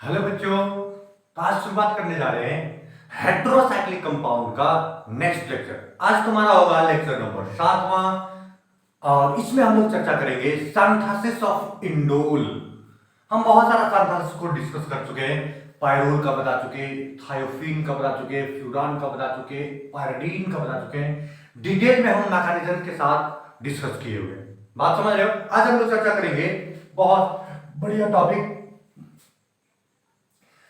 Hello बच्चों, तो आज शुरुआत करने जा रहे हैं हेट्रोसाइक्लिक कंपाउंड का नेक्स्ट लेक्चर। आज तुम्हारा होगा लेक्चर नंबर 7वां और इसमें हम लोग चर्चा करेंगे सिंथेसिस ऑफ इंडोल। हम बहुत सारा सिंथेसिस को डिस्कस कर चुके हैं। पायरोल का बता चुके, थायोफीन का बता चुके, फ्यूरान का बता चुके, पायरीडीन का बता चुके हैं। डिटेल में हम मैकेनिज्म के साथ डिस्कस किए हुए हैं। बात समझ रहे हो? आज हम लोग चर्चा करेंगे बहुत बढ़िया topic,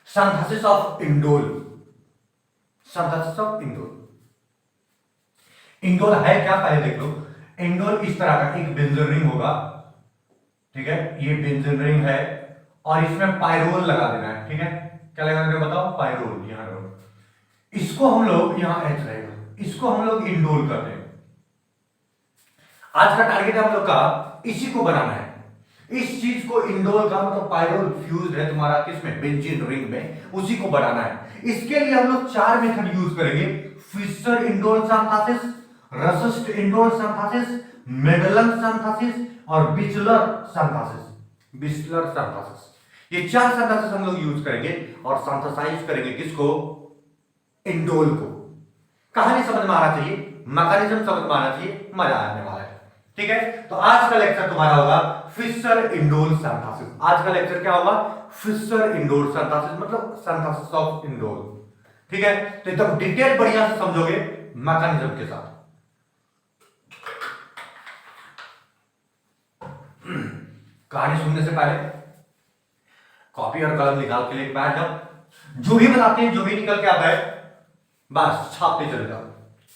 synthesis of indole. Synthesis of indole, indole है क्या पहले देख लो। इंडोल इस तरह का एक बेंजीन रिंग होगा, ठीक है, ये बेंजीन रिंग है और इसमें पायरोल लगा देना है। ठीक है, क्या लगा देना बताओ? पायरोल। यहां रहो, इसको हम लोग यहां एच रहेगा, इसको हम लोग इंडोल करते हैं। आज का टारगेट हम लोग का इसी को बनाना है। इस चीज को इंडोल का मतलब पायरोल फ्यूज्ड है तुम्हारा किसमें? बेंजीन रिंग में, उसी को बनाना है। इसके लिए हम लोग 4 मेथड यूज करेंगे: Fischer indole synthesis, Reissert indole synthesis, Madelung synthesis और बिचलर सिंथेसिस। बिचलर सिंथेसिस, ये 4 सिंथेसिस हम लोग यूज करेंगे और सिंथेसाइज करेंगे किसको? इंडोल को। कहानी समझ में आना चाहिए, मैकेनिज्म समझ में आना चाहिए, मजा आने वाला है। ठीक है, तो आज का लेक्चर तुम्हारा होगा फिशर इंडोल सिंथेसिस। आज का लेक्चर क्या होगा? फिशर इंडोल सिंथेसिस, मतलब सिंथेसिस ऑफ इंडोल। ठीक है, तो एकदम डिटेल बढ़िया से समझोगे मैकेनिज्म के साथ। कहानी सुनने से पहले कॉपी और कलम निकाल के लेके बैठ जाओ। जो भी बताते हैं, जो भी निकल के आता है, बस छापते चले जाओ,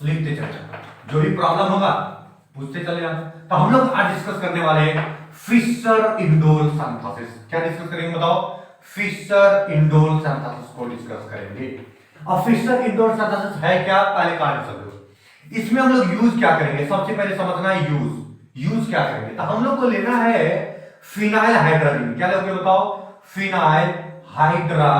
लिखते चले जाओ। जो भी प्रॉब्लम होगा पूछते चले जाओ। तो हम लोग आज डिस्कस करने वाले हैं फिशर इंडोल सिंथेसिस। क्या डिस्कस करेंगे बताओ? फिशर इंडोल सिंथेसिस को डिस्कस करेंगे। अब फिशर इंडोल सिंथेसिस है क्या, पहले कहानी समझो। इसमें हम लोग यूज क्या करेंगे? सबसे पहले समझना है यूज क्या करेंगे। तो हम लोग को लेना है फिनाइल हाइड्राजीन। क्या लोगे बताओ? फिनाइल हाइड्रा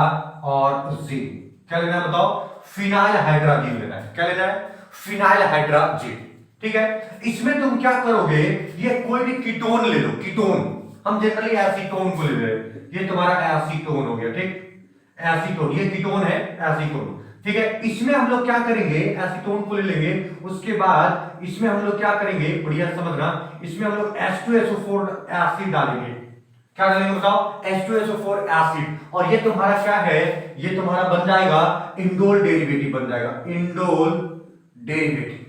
और जीन। क्या लेना है बताओ? फिनाइल हाइड्राजीन लेना है। क्या लेना है? Phenyl hydrazine. ठीक है, इसमें तुम क्या करोगे? ये कोई भी कीटोन ले लो, कीटोन। हम जनरली एसीटोन को ले रहे हैं, ये तुम्हारा एसीटोन हो गया। ठीक, एसीटोन, ये कीटोन है, एसीटोन। ठीक है, इसमें हम लोग क्या करेंगे? एसीटोन को ले लेंगे। उसके बाद इसमें हम लोग क्या करेंगे, बढ़िया समझना, इसमें हम लोग H2SO4 एसिड डालेंगे। क्या डालेंगे बताओ? H2SO4 acid. और ये तुम्हारा क्या है? ये तुम्हारा बन जाएगा इंडोल डेरिवेटिव बन जाएगा, इंडोल डेरिवेटिव।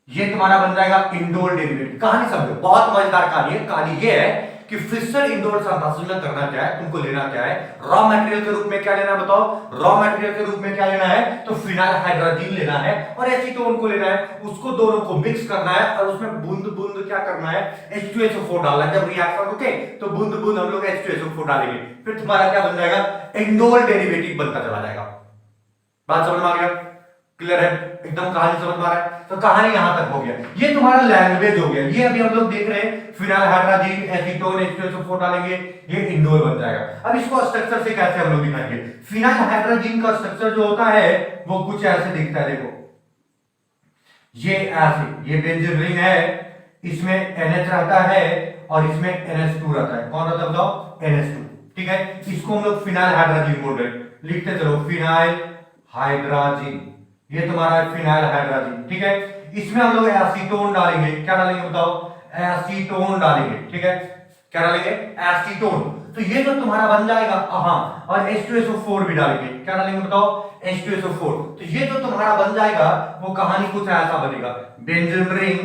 ये तुम्हारा बन जाएगा इंडोल डेरिवेटिव। कहानी समझो, बहुत मजेदार कहानी है। कहानी ये है कि फिशर इंडोल सिंथेसिस में करना क्या है, तुमको लेना क्या है? रॉ मटेरियल के रूप में क्या लेना बताओ? रॉ मटेरियल के रूप में क्या लेना है? तो फिनाइल हाइड्राजीन लेना है और एसीटोन को लेना है। उसको दोनों को मिक्स करना है और उसमें बूंद बूंद क्या करना है? H2SO4 डालना है। जब रिएक्शन रुके तो बूंद बूंद हम लोग H2SO4 डालेंगे, फिर तुम्हारा क्या बन जाएगा? इंडोल डेरिवेटिव बनता चला जाएगा। बात समझ में आ गया? क्लियर है? एकदम कहानी समझ में आ रहा है? तो कहानी यहां तक हो गया। ये तुम्हारा लैंग्वेज हो गया। ये अभी हम लोग देख रहे हैं फिनाइल हाइड्राजीन, एसीटोन, H2SO4 डालेंगे, ये इंडोल बन जाएगा। अब इसको स्ट्रक्चर से कैसे हम लोग दिखाएंगे? फिनाइल हाइड्राजीन का स्ट्रक्चर जो होता है वो कुछ ऐसे दिखता है। देखो, ये ऐसे, ये बेंजीन रिंग है, इसमें NH रहता है और इसमें NH2 रहता है। कौन रहता है बताओ? NH2। ठीक है, इसको हम लोग फिनाइल हाइड्राजीन बोल रहे हैं। लिखते चलो, फिनाइल हाइड्राजीन, ये तुम्हारा है फिनाइल हाइड्राजीन। ठीक है, इसमें हम लोग एसीटोन डालेंगे। क्या डालेंगे बताओ? एसीटोन डालेंगे। ठीक है, क्या डालेंगे? एसीटोन। तो ये जो तुम्हारा बन जाएगा, हाँ, और H2SO4 भी डालेंगे। क्या डालेंगे बताओ? H2SO4। तो ये जो तुम्हारा बन जाएगा वो कहानी कुछ ऐसा बनेगा, बेंजीन रिंग,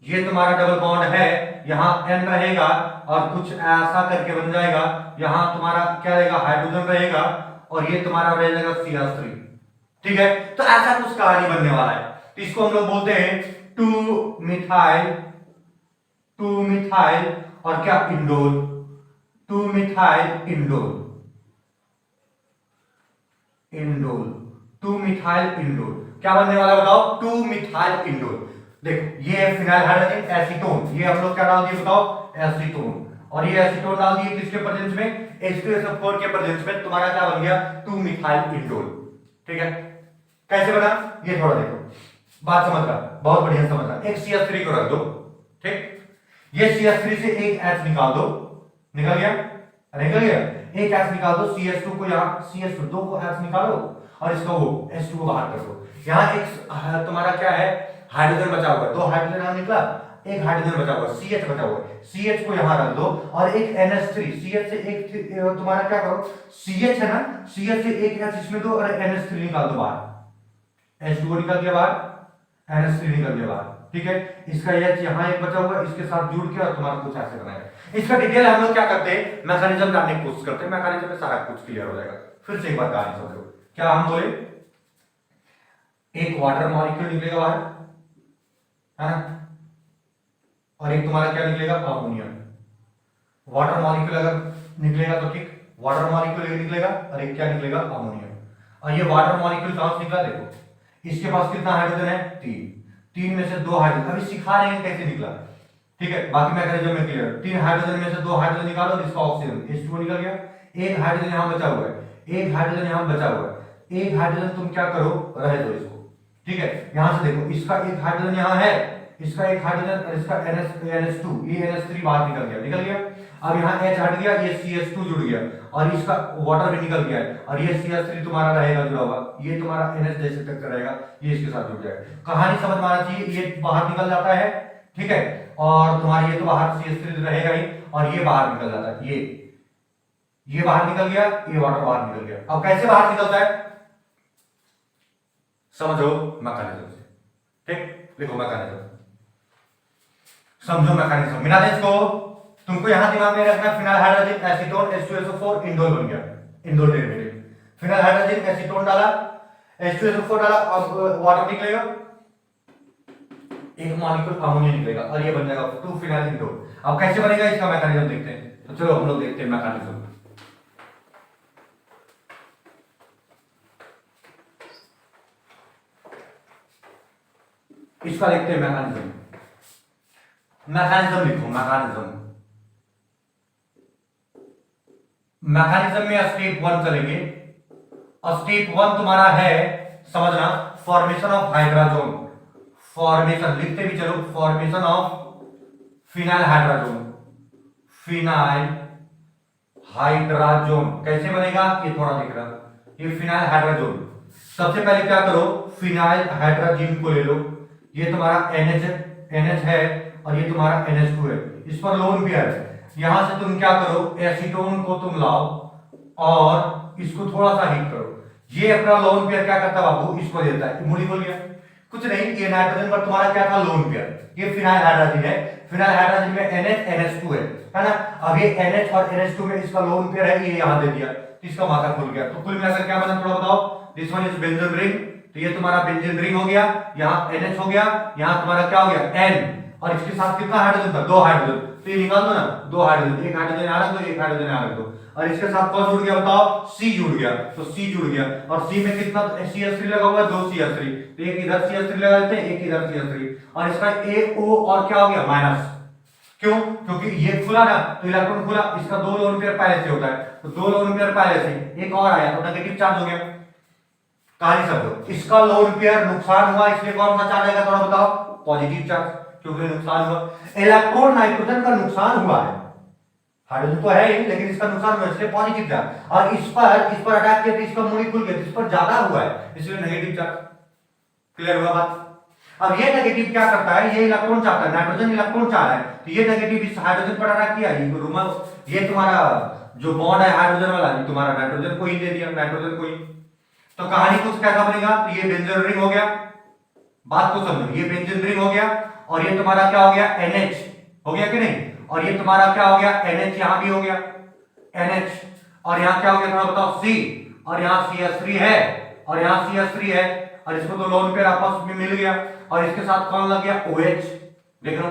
ये तुम्हारा डबल बॉन्ड है, यहां N रहेगा और कुछ ऐसा करके बन जाएगा। यहां तुम्हारा क्या रहेगा? हाइड्रोजन रहेगा और ये तुम्हारा रह जाएगा CH3। ठीक है, तो ऐसा कुछ कहानी बनने वाला है। तो इसको हम लोग बोलते हैं 2 मिथाइल और क्या? Indole, 2 methyl indole, 2 methyl indole. क्या बनने वाला बताओ? 2 मिथाइल इंडोल। देखो, ये है फिनाइल हाइड्रोजन, एसीटोन, ये हम लोग क्या डाल दिए बताओ? एसीटोन। और ये एसीटोन डाल दिए किसके प्रेजेंस में? H2SO4 के प्रेजेंस में। तुम्हारा क्या बन गया? 2 मिथाइल इंडोल। ठीक है, कैसे बना ये थोड़ा देखो, बात समझ रहा, बहुत बढ़िया समझ रहा। एक CH3 को रख दो। ठीक, ये CH3 से एक H निकाल दो, निकल गया, निकल गया। एक H निकाल दो, CH2 को यहाँ CH2 दो को H निकालो और इसका वो H2 को बाहर कर दो। यहाँ एक तुम्हारा क्या है, हाइड्रोजन बचा हुआ है, दो हाइड्रोजन यहाँ निकला, एक हाइड्रोजन बचा हुआ है, CH बचा हुआ है, CH को यहाँ रख दो और एक NH3, CH से एक तुम्हारा क्या करो, CH है ना, CH से एक H इसमें दो और NH3 निकाल दो बाहर, H2O निकल गया बाहर, NH3 निकल गया बाहर, ठीक है। इसका H यहाँ एक बचा हुआ है, इसके साथ जुड़ के और तुम्हारा कुछ ऐसे बनाएगा। इसका डिटेल हम लोग क्या करते हैं, मैकेनिज्म जानने की कोशिश करते हैं, मैकेनिज्म में सारा कुछ क्लियर हो जाएगा। फिर से एक बार कहानी समझो, क्या हम बोले, एक वाटर मॉलिक्यूल निकलेगा बाहर, है ना, और एक तुम्हारा क्या निकलेगा, अमोनिया। वाटर मॉलिक्यूल अगर निकलेगा तो ठीक, वाटर मॉलिक्यूल निकलेगा और एक क्या निकलेगा, अमोनिया। और ये वाटर मॉलिक्यूल कहां से निकला, देखो इसके पास कितना हाइड्रोजन है, तीन में से दो हाइड्रोजन, अभी सिखा रहे हैं कैसे निकला, ठीक है, बाकी मैकेनिज्म में क्लियर। तीन हाइड्रोजन में से दो हाइड्रोजन निकालो और इसका ऑक्सीजन H2O निकल गया, एक हाइड्रोजन यहां बचा हुआ है, एक हाइड्रोजन यहां बचा हुआ है, एक हाइड्रोजन तुम क्या करो, रह दो इसको, ठीक है। यहां से देखो इसका एक हाइड्रोजन यहां है, इसका एक हाइड्रोजन और इसका NH2, ये NH3 बाहर निकल गया। अब यहाँ H हट गया, ये CH2 जुड़ गया और इसका वाटर भी निकल गया है और ये CH3 तुम्हारा रहेगा जुड़ा हुआ, ये तुम्हारा NH जैसे तक रहेगा, ये इसके साथ जुड़ जाएगा। कहानी समझ में आना चाहिए, ये बाहर निकल जाता है, ठीक है, और तुम्हारा ये तो बाहर CH3 रहेगा ही और ये बाहर निकल जाता है, ये बाहर निकल गया, ये वाटर बाहर निकल गया। अब कैसे बाहर निकलता है समझो मैकेनिज्म से, ठीक, देखो मैकेनिज्म समझो, मैकेनिज्म मिला दे इसको। तुमको यहां दिमाग में रखना, phenyl hydrogen acetone H2SO4 indole बन गया, indole derivative. Phenyl hydrogen acetone डाला, H2SO4 डाला, अब वाटर निकलेगा, एक मॉलिक्यूल अमोनिया निकलेगा और ये बन जाएगा 2 फिनाइल इंडोल। अब कैसे बनेगा इसका मैकेनिज्म देखते हैं, तो चलो हम लोग देखते हैं मैकेनिज्म। इसका देखते हैं मैकेनिज्म। मैकेनिज्म लिखो, मैकेनिज्म में स्टेप 1 चलेंगे और स्टेप 1 तुम्हारा है समझना, फॉर्मेशन ऑफ हाइड्रोजन, फॉर्मेशन लिखते भी चलो, formation of phenyl hydrogen, phenyl hydrogen कैसे बनेगा, ये थोड़ा दिख रहा, ये फिनाइल हाइड्रोजन। सबसे पहले क्या करो, फिनाइल हाइड्रोजन को ले लो, ये तुम्हारा NH है और ये तुम्हारा NH2 है, इस पर लोन पेयर है। यहां से तुम क्या करो, एसीटोन को तुम लाओ और इसको थोड़ा सा हीट करो, ये अपना लोन पेयर क्या करता है बाबू, इसको देता है, मूडी बोल गया कुछ नहीं, ये नाइट्रोजन पर तुम्हारा क्या था, लोन पेयर, ये फिनाइल हाइड्रोजन है, फिनाइल हाइड्रोजन में NH NH2 है ना। अब ये NH और NH2 में इसका लोन पेयर है, ये यहां दे दिया, तो इसका माथा खुल गया। तो कुल मिलाकर क्या बना थोड़ा बताओ, this one is benzene ring, तो ये तुम्हारा बेंजीन रिंग हो गया, यहाँ NH हो गया, यहाँ तुम्हारा क्या हो गया N, और इसके साथ कितना हाइड्रोजन था, 2 हाइड्रोजन, तो ये निकाल दो ना, 2 हाइड्रोजन, एक हाइड्रोजन यहाँ रख दो, एक हाइड्रोजन यहाँ रख दो, और इसके साथ कौन जुड़ गया बताओ, C जुड़ गया, तो C जुड़ गया, और C में कितना CH3 लगा हुआ है, 2 CH3, तो एक इधर CH3 लगा देते हैं, एक इधर CH3, और इसका AO और क्या हो गया माइनस, क्यों, क्योंकि ये खुला ना, तो इलेक्ट्रॉन खुला, इसका 2 लोन पेयर पहले से होता है, तो 2 लोन पेयर पहले से, एक और आया तो नेगेटिव चार्ज हो गया। कहानी समझो, इसका लोन पेयर नुकसान हुआ, इसलिए कौन सा चार्ज आएगा थोड़ा बताओ, पॉजिटिव चार्ज, क्योंकि नुकसान हुआ। इलेक्ट्रॉन नाइट्रोजन का नुकसान हुआ है, हाइड्रोजन तो है ही, लेकिन इसका नुकसान हुआ इसलिए पॉजिटिव चार्ज, और इस पर अटैक किया तो इसका मॉलिक्यूल गया, इस पर ज्यादा हुआ है इसलिए नेगेटिव चार्ज। क्लियर हुआ बात। अब ये नेगेटिव क्या करता है, ये इलेक्ट्रॉन चाहता है, नाइट्रोजन इलेक्ट्रॉन चाह रहा है, तो ये नेगेटिव इस हाइड्रोजन पर अटैक किया, ये तुम्हारा जो बॉन्ड है हाइड्रोजन वाला, ये तुम्हारा नाइट्रोजन को ही दे दिया, नाइट्रोजन को ही। तो कहानी कुछ कैसा बनेगा, तो ये बेंजीन रिंग हो गया, बात को समझो, ये बेंजीन रिंग हो गया, और ये तुम्हारा क्या हो गया NH हो गया कि नहीं, और ये तुम्हारा क्या हो गया NH, यहां भी हो गया NH, और यहां क्या हो गया थोड़ा बताओ C, और यहां CH3 है, और यहां CH3 है, और इसको तो लोन पेयर आपस में मिल गया, और इसके साथ कौन लग गया OH, देख लो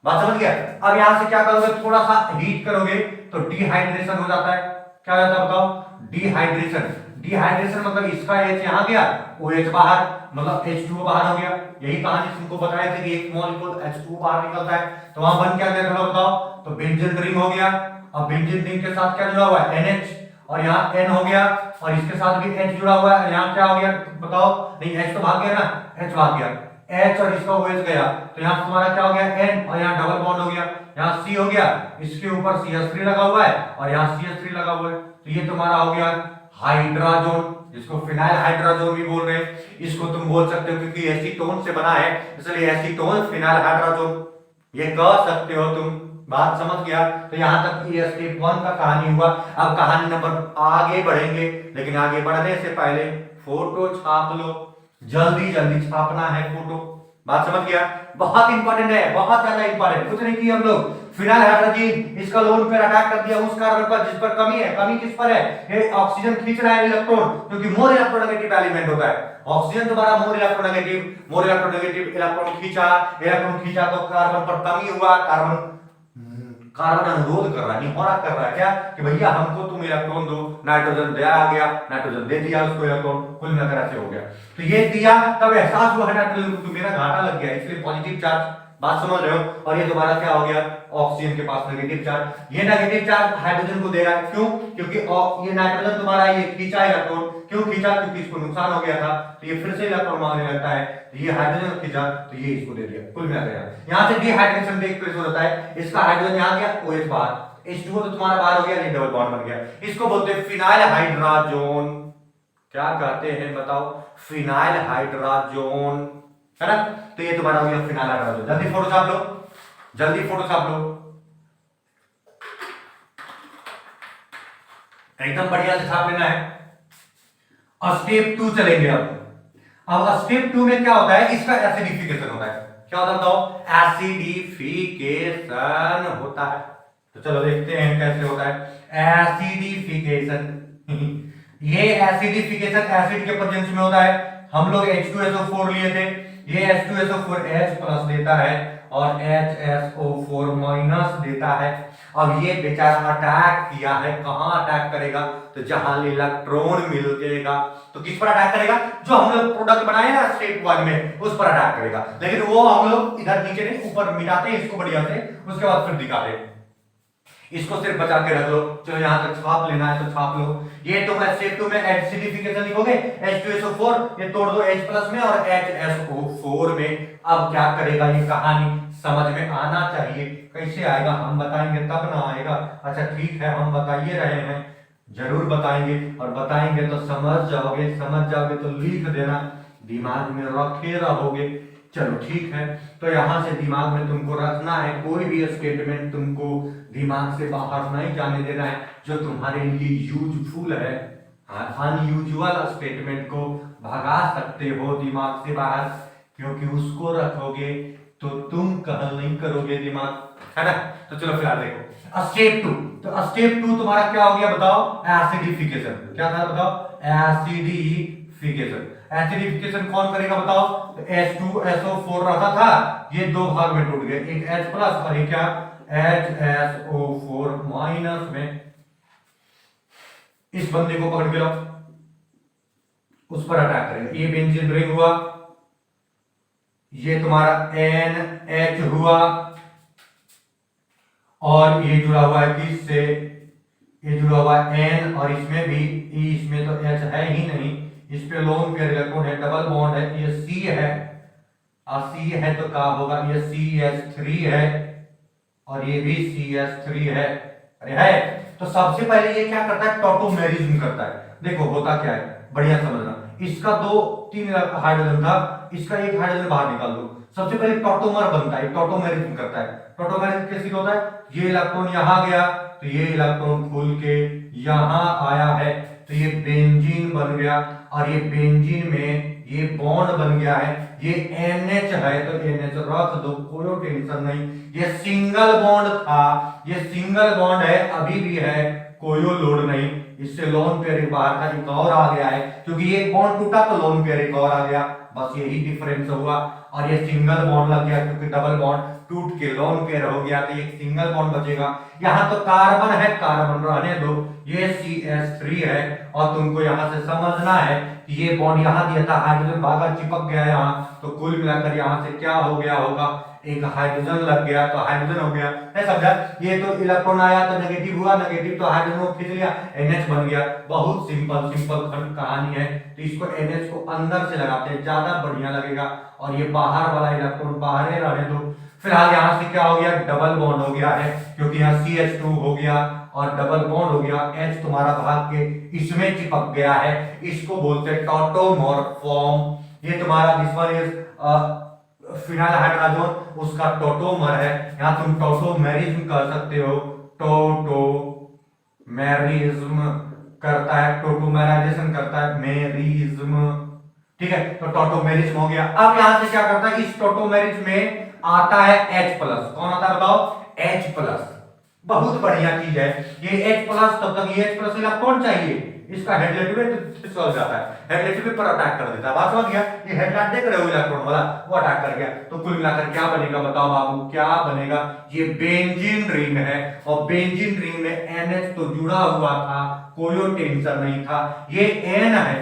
बात समझ गया। अब यहां से क्या करोगे, थोड़ा सा हीट करोगे तो डिहाइड्रेशन हो जाता है, क्या हो जाता है बताओ, डिहाइड्रेशन। डिहाइड्रेशन मतलब इसका H यहां गया, OH बाहर, मतलब H2O बाहर हो गया। यही कहानी तुमको बताए थे कि एक मॉलिक्यूल H2O बाहर निकलता है, तो वहां बन क्या गया बताओ, तो बेंजीन रिंग हो गया, और बेंजीन रिंग के साथ क्या जुड़ा हुआ है NH, और यहाँ N हो गया, और इसके साथ भी H जुड़ा हुआ है, यहाँ क्या हो गया बताओ, नहीं H तो भाग गया ना, H भाग गया, H और इसका OH गया तो यहाँ तुम्हारा क्या हो गया N और यहाँ डबल बॉन्ड हो गया, यहाँ C हो गया, इसके ऊपर CH3 लगा हुआ है और यहाँ CH3 लगा हुआ है, तो ये तुम्हारा हो गया हाइड्राजोन, जिसको फिनाइल हाइड्राजोन भी बोल रहे हैं। इसको तुम बोल सकते हो क्योंकि एसीटोन से बना है इसलिए एसीटोन फिनाइल हाइड्राजोन ये कह सकते हो तुम। बात समझ गया? तो यहाँ तक ये स्टेप 1 का कहानी हुआ। अब कहानी नंबर आगे बढ़ेंगे, लेकिन आगे बढ़ने से पहले फोटो छाप लो, जल्दी जल्दी छापना है फोटो। बात समझ गया? बहुत इंपॉर्टेंट है, बहुत ज्यादा इंपॉर्टेंट। कुछ नहीं किया हम लोग, फिनाइल हाइड्रोजन इसका लोन पेयर अटैक कर दिया उस कार्बन पर जिस पर कमी है। कमी किस पर है? ये ऑक्सीजन खींच रहा है इलेक्ट्रॉन, क्योंकि मोर इलेक्ट्रोनेगेटिव एलिमेंट होता है ऑक्सीजन। तुम्हारा मोर इलेक्ट्रोनेगेटिव इलेक्ट्रॉन खींचा तो कार्बन पर कमी हुआ। कार्बन अनुरोध कर रहा है, निहोरा कर रहा है क्या कि भैया हमको तुम इलेक्ट्रॉन दो। नाइट्रोजन दिया आ गया, नाइट्रोजन दे दिया उसको इलेक्ट्रॉन, कुल मिलाकर ऐसे हो गया। तो ये दिया तब एहसास हुआ है नाइट्रोजन को मेरा घाटा लग गया, इसलिए पॉजिटिव चार्ज। बात समझ रहे हो? और ये दोबारा क्या हो गया, ऑक्सीजन के पास नेगेटिव चार्ज। ये नेगेटिव चार्ज हाइड्रोजन को दे रहा है, क्यों? क्योंकि ये नाइट्रोजन तुम्हारा ये खींचा इलेक्ट्रॉन, क्यों खींचा? क्योंकि इसको नुकसान हो गया था तो ये फिर से इलेक्ट्रॉन मांगने लगता है, तो ये हाइड्रोजन खींचा तो ये इसको दे दिया। कुल मिलाकर यहाँ से डिहाइड्रेशन टेक प्लेस होता है, इसका हाइड्रोजन यहाँ गया, OH बाहर, H2O तो तुम्हारा बाहर हो गया, ये डबल बॉन्ड बन गया। इसको बोलते हैं फिनाइल हाइड्राजोन। क्या कहते हैं बताओ? फिनाइल हाइड्राजोन, है ना? तो ये तुम्हारा हो गया फिनाइल हाइड्राजोन। जल्दी फोटो छाप लो, जल्दी फोटो छाप लो, एकदम बढ़िया से छाप लेना है। और स्टेप 2 चलेंगे अब स्टेप 2 में क्या होता है? इसका एसिडिफिकेशन होता है। क्या होता है बताओ? एसिडिफिकेशन होता है। तो चलो देखते हैं कैसे होता है एसिडिफिकेशन। ये एसिडिफिकेशन एसिड के प्रेजेंस में होता है। हम लोग H2SO4 लिए थे, ये H2SO4 H प्लस देता है और HSO4 माइनस देता है। अब ये बेचारा अटैक किया है, कहां अटैक करेगा? तो जहां इलेक्ट्रॉन मिलेगा तो किस पर अटैक करेगा? जो हम लोग प्रोडक्ट बनाए ना स्टेप 1 में उस पर अटैक करेगा। लेकिन वो हम लोग इधर नीचे नहीं, ऊपर मिटाते हैं इसको बढ़िया से, उसके बाद फिर दिखाते हैं। इसको सिर्फ बचा के रख लो। चलो यहां तक छाप लेना है तो छाप लो। ये तुम स्टेप 2 में एसिडिफिकेशन लिखोगे, H2SO4 ये तोड़ दो H प्लस में और HSO4 में। अब क्या करेगा? ये कहानी समझ में आना चाहिए। कैसे आएगा हम बताएंगे तब ना आएगा। अच्छा ठीक है, हम बताइए रहे हैं, जरूर बताएंगे, और बताएंगे तो समझ जाओगे तो लिख देना, दिमाग में रखे रहोगे। चलो ठीक है, तो यहां से दिमाग में तुमको रखना है, कोई भी स्टेटमेंट तुमको दिमाग से बाहर नहीं जाने देना है जो तुम्हारे लिए यूजफुल है। अनयूजुअल स्टेटमेंट को भगा सकते हो दिमाग से बाहर, क्योंकि उसको रखोगे तो तुम कहल नहीं करोगे दिमाग, है ना? तो चलो फिर देखो स्टेप 2। तो स्टेप 2 तुम्हारा क्या हो गया बताओ? एसिडिफिकेशन। क्या था बताओ? एसिडिफिकेशन। एसिडिफिकेशन कौन करेगा बताओ? तो H2SO4 रखा था, ये दो भाग में टूट गए, एक H प्लस और एक क्या HSO4 माइनस में। इस बंदे को पकड़ के लो, उस पर अटैक करेगा। ये बेंजीन रिंग हुआ, ये तुम्हारा NH हुआ, और ये जुड़ा हुआ है किससे? ये जुड़ा हुआ है N, और इसमें भी इसमें तो H है ही नहीं, इस पे लोन पेयर इलेक्ट्रॉन है, डबल बॉन्ड है, ये C है, और C है तो क्या होगा? ये CH3 है और ये भी CH3 है। अरे है, तो सबसे पहले ये क्या करता है? टॉटोमेरिज्म करता है। देखो होता क्या है, बढ़िया समझना। इसका 2-3 हाइड्रोजन था, इसका एक हाइड्रोजन बाहर निकाल दो, सबसे पहले टॉटोमर बनता है, टॉटोमेरिज्म करता है। टॉटोमेरिज्म कैसे होता है? ये इलेक्ट्रॉन यहां गया तो ये इलेक्ट्रॉन खुल के यहां आया है, तो ये बेंजीन बन गया, और ये बेंजीन में ये बॉन्ड बन गया है। ये NH है तो NH रख दो, कोई टेंशन नहीं। ये सिंगल बॉन्ड था, ये सिंगल बॉन्ड है, अभी भी है, कोई लोड नहीं। इससे लोन पेयर बाहर का एक और आ गया है, क्योंकि एक बॉन्ड टूटा तो लोन पेयर एक और आ गया, बस यही डिफरेंस हुआ। और ये सिंगल बॉन्ड लग गया क्योंकि डबल बॉन्ड टूट के लोन पेयर हो गया, तो एक सिंगल बॉन्ड बचेगा। यहाँ तो कार्बन है, कार्बन रहने दो, ये CH3 है, और तुमको यहाँ से समझना है कि ये बॉन्ड यहाँ दिया था, हाइड्रोजन भागा चिपक गया यहाँ, तो कुल मिलाकर यहाँ से क्या हो गया होगा? एक हाइड्रोजन लग गया तो हाइड्रोजन हो गया, नहीं समझा? ये तो इलेक्ट्रॉन आया तो नेगेटिव हुआ, नेगेटिव तो हाइड्रोजन को खींच लिया, NH बन गया। बहुत सिंपल खंड कहानी है। तो इसको NH को अंदर से लगाते हैं, ज्यादा बढ़िया लगेगा, और ये बाहर बाहर वाला इलेक्ट्रॉन बाहर ही रहने दो। फिलहाल यहाँ से क्या हो गया, डबल बॉन्ड हो गया है, क्योंकि यहाँ CH2 हो गया और डबल बॉन्ड हो गया, H तुम्हारा भाग के इसमें चिपक गया है, इसको बोलते हैं टॉटोमॉर्फॉर्म। ये तुम्हारा this one is phenyl hydrogen, उसका टॉटोमर है, यहाँ तुम टॉटोमेरिज्म कह सकते हो, टोटोमेरिज्म करता है, टोटोमेराइजेशन करता है, मेरिज्म, ठीक है। तो टोटोमेरिज्म हो गया। अब यहां से क्या करता है, इस टोटोमेरिज्म में आता है H प्लस। कौन आता है बताओ, H प्लस। बहुत बढ़िया चीज है ये H प्लस। तब तक ये H प्लस इलेक्ट्रॉन चाहिए, इसका हेडलाइट चल जाता है, हेडलाइट पर अटैक कर देता है। बात समझ गया, ये हेडलाइट देख रहे हो इलेक्ट्रॉन वाला, वो अटैक कर गया। तो कुल मिलाकर क्या बनेगा बताओ बाबू, क्या बनेगा, ये बेंजीन रिंग है, और बेंजीन रिंग में NH तो जुड़ा हुआ था, कोई टेंशन नहीं था। ये N है,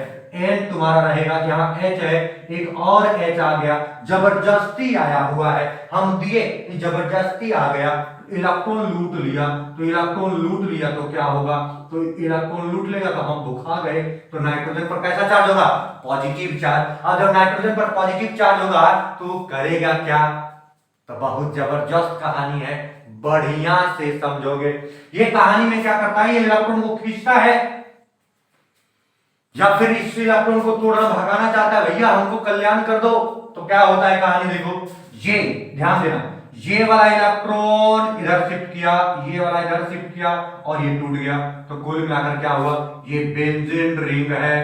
N तुम्हारा रहेगा, यहाँ H है, एक और H आ गया, जबरदस्ती आया हुआ है, हम दिए, जबरदस्ती आ गया, इलेक्ट्रॉन लूट लिया। तो इलेक्ट्रॉन लूट लिया तो क्या होगा, तो इलेक्ट्रॉन लूट लेगा तो हम भुखा गए। तो नाइट्रोजन पर कैसा चार्ज होगा, पॉजिटिव चार्ज। और जब नाइट्रोजन पर पॉजिटिव चार्ज होगा तो करेगा क्या, तो बहुत जबरदस्त कहानी है, बढ़िया से समझोगे। ये कहानी में क्या करता है, ये इलेक्ट्रॉन को खींचता है, या फिर इस इलेक्ट्रॉन को तोड़ना भगाना चाहता है, भैया हमको कल्याण कर दो। तो क्या होता है कहानी देखो, ये ध्यान देना, ये वाला इलेक्ट्रॉन इधर शिफ्ट किया, ये वाला इधर शिफ्ट किया, और ये टूट गया। तो कुल मिलाकर क्या हुआ, ये बेंजीन रिंग है,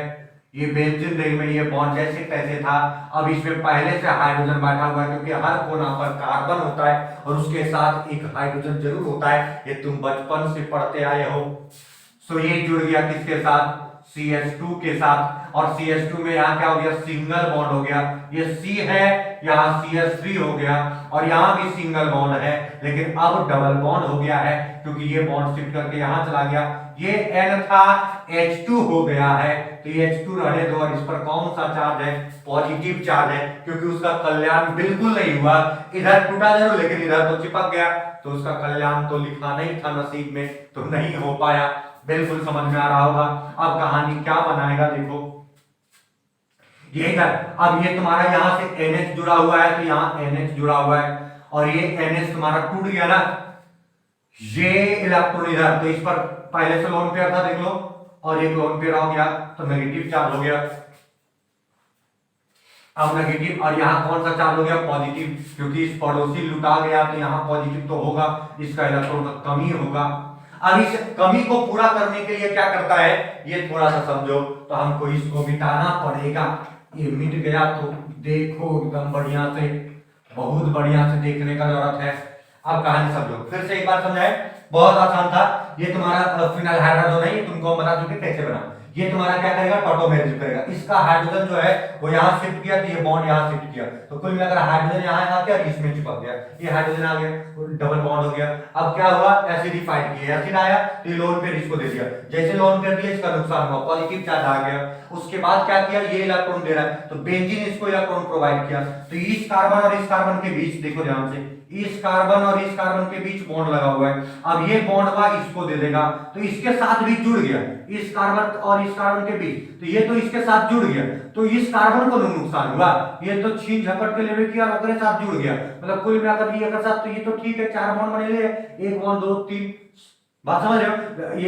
ये बेंजीन रिंग में ये बॉन्ड जैसे तैसे था। अब इसमें पहले से हाइड्रोजन बैठा हुआ है, क्योंकि हर कोना पर कार्बन होता है और उसके साथ एक हाइड्रोजन जरूर होता है, ये तुम बचपन से पढ़ते आए हो। सो ये जुड़ गया किसके साथ, CH2 के साथ, और CH2 में यहाँ क्या हो गया, सिंगल बॉन्ड हो गया। ये C है, यहाँ CH3 हो गया, और यहाँ भी सिंगल बॉन्ड है, लेकिन अब डबल बॉन्ड हो गया है, क्योंकि ये बॉन्ड शिफ्ट करके यहाँ चला गया। ये N था, H2 हो गया है, तो ये H2 रहने दो, और इस पर कौन सा चार्ज है, पॉजिटिव चार्ज है, क्योंकि उसका कल्याण बिल्कुल नहीं हुआ। इधर टूटा जरूर, लेकिन इधर तो चिपक गया, तो उसका कल्याण तो लिखा नहीं था नसीब में, तो नहीं हो पाया। बिल्कुल समझ में आ रहा होगा। अब कहानी क्या बनाएगा देखो, ये कर, अब ये तुम्हारा यहाँ से NH जुड़ा हुआ है, तो यहाँ NH जुड़ा हुआ है, और ये NH तुम्हारा टूट गया ना, ये इलेक्ट्रॉन इधर, तो इस पर पहले से लोन पेयर था देख लो, और एक लोन पेयर हो गया, तो नेगेटिव चार्ज हो गया। अब नेगेटिव, और यहाँ कौन सा चार्ज हो गया, पॉजिटिव, क्योंकि इस पड़ोसी लुटा गया, तो यहाँ पॉजिटिव तो होगा, इसका इलेक्ट्रॉन का कमी होगा। अब इस कमी को पूरा करने के लिए क्या करता है, ये थोड़ा सा समझो, तो हमको इसको मिटाना पड़ेगा। ये मिट गया तो देखो एकदम बढ़िया से, बहुत बढ़िया से देखने का जरूरत है। अब कहानी समझो, फिर से एक बार समझाए, बहुत आसान था। ये तुम्हारा फिनाइल हाइड्रोजन है, ये तुमको बता चुके कैसे बना। ये तुम्हारा क्या करेगा, टॉटोमेरिज्म करेगा। इसका हाइड्रोजन जो है वो यहाँ शिफ्ट किया, तो ये बॉन्ड यहाँ शिफ्ट किया, तो कुल मिलाकर हाइड्रोजन यहाँ आ गया और इसमें चिपक गया, ये हाइड्रोजन आ गया, डबल बॉन्ड हो गया। अब क्या हुआ, एसिडिफाइड किया, एसिड आया तो ये लोन पेयर इसको दे दिया, जैसे लोन पेयर दिया इसका नुकसान हुआ, पॉजिटिव चार्ज आ गया। उसके बाद क्या किया, ये इलेक्ट्रॉन दे रहा है, तो बेंजीन इसको इलेक्ट्रॉन प्रोवाइड किया। तो इस कार्बन और इस कार्बन के बीच देखो ध्यान से, इस कार्बन और इस कार्बन के बीच बॉन्ड लगा हुआ है। अब ये बॉन्ड का इसको दे देगा, तो इसके साथ भी जुड़ गया, इस कार्बन और इस कार्बन के बीच, तो ये तो इसके साथ जुड़ गया, तो इस कार्बन को नुकसान हुआ, ये तो छीन झपट के लेवे किया, ओकरे साथ जुड़ गया, मतलब कुल मिलाकर ये के साथ, तो ये तो ठीक है, 4 बॉन्ड बने ले, 1 बॉन्ड 2 3, बात समझ रहे हो,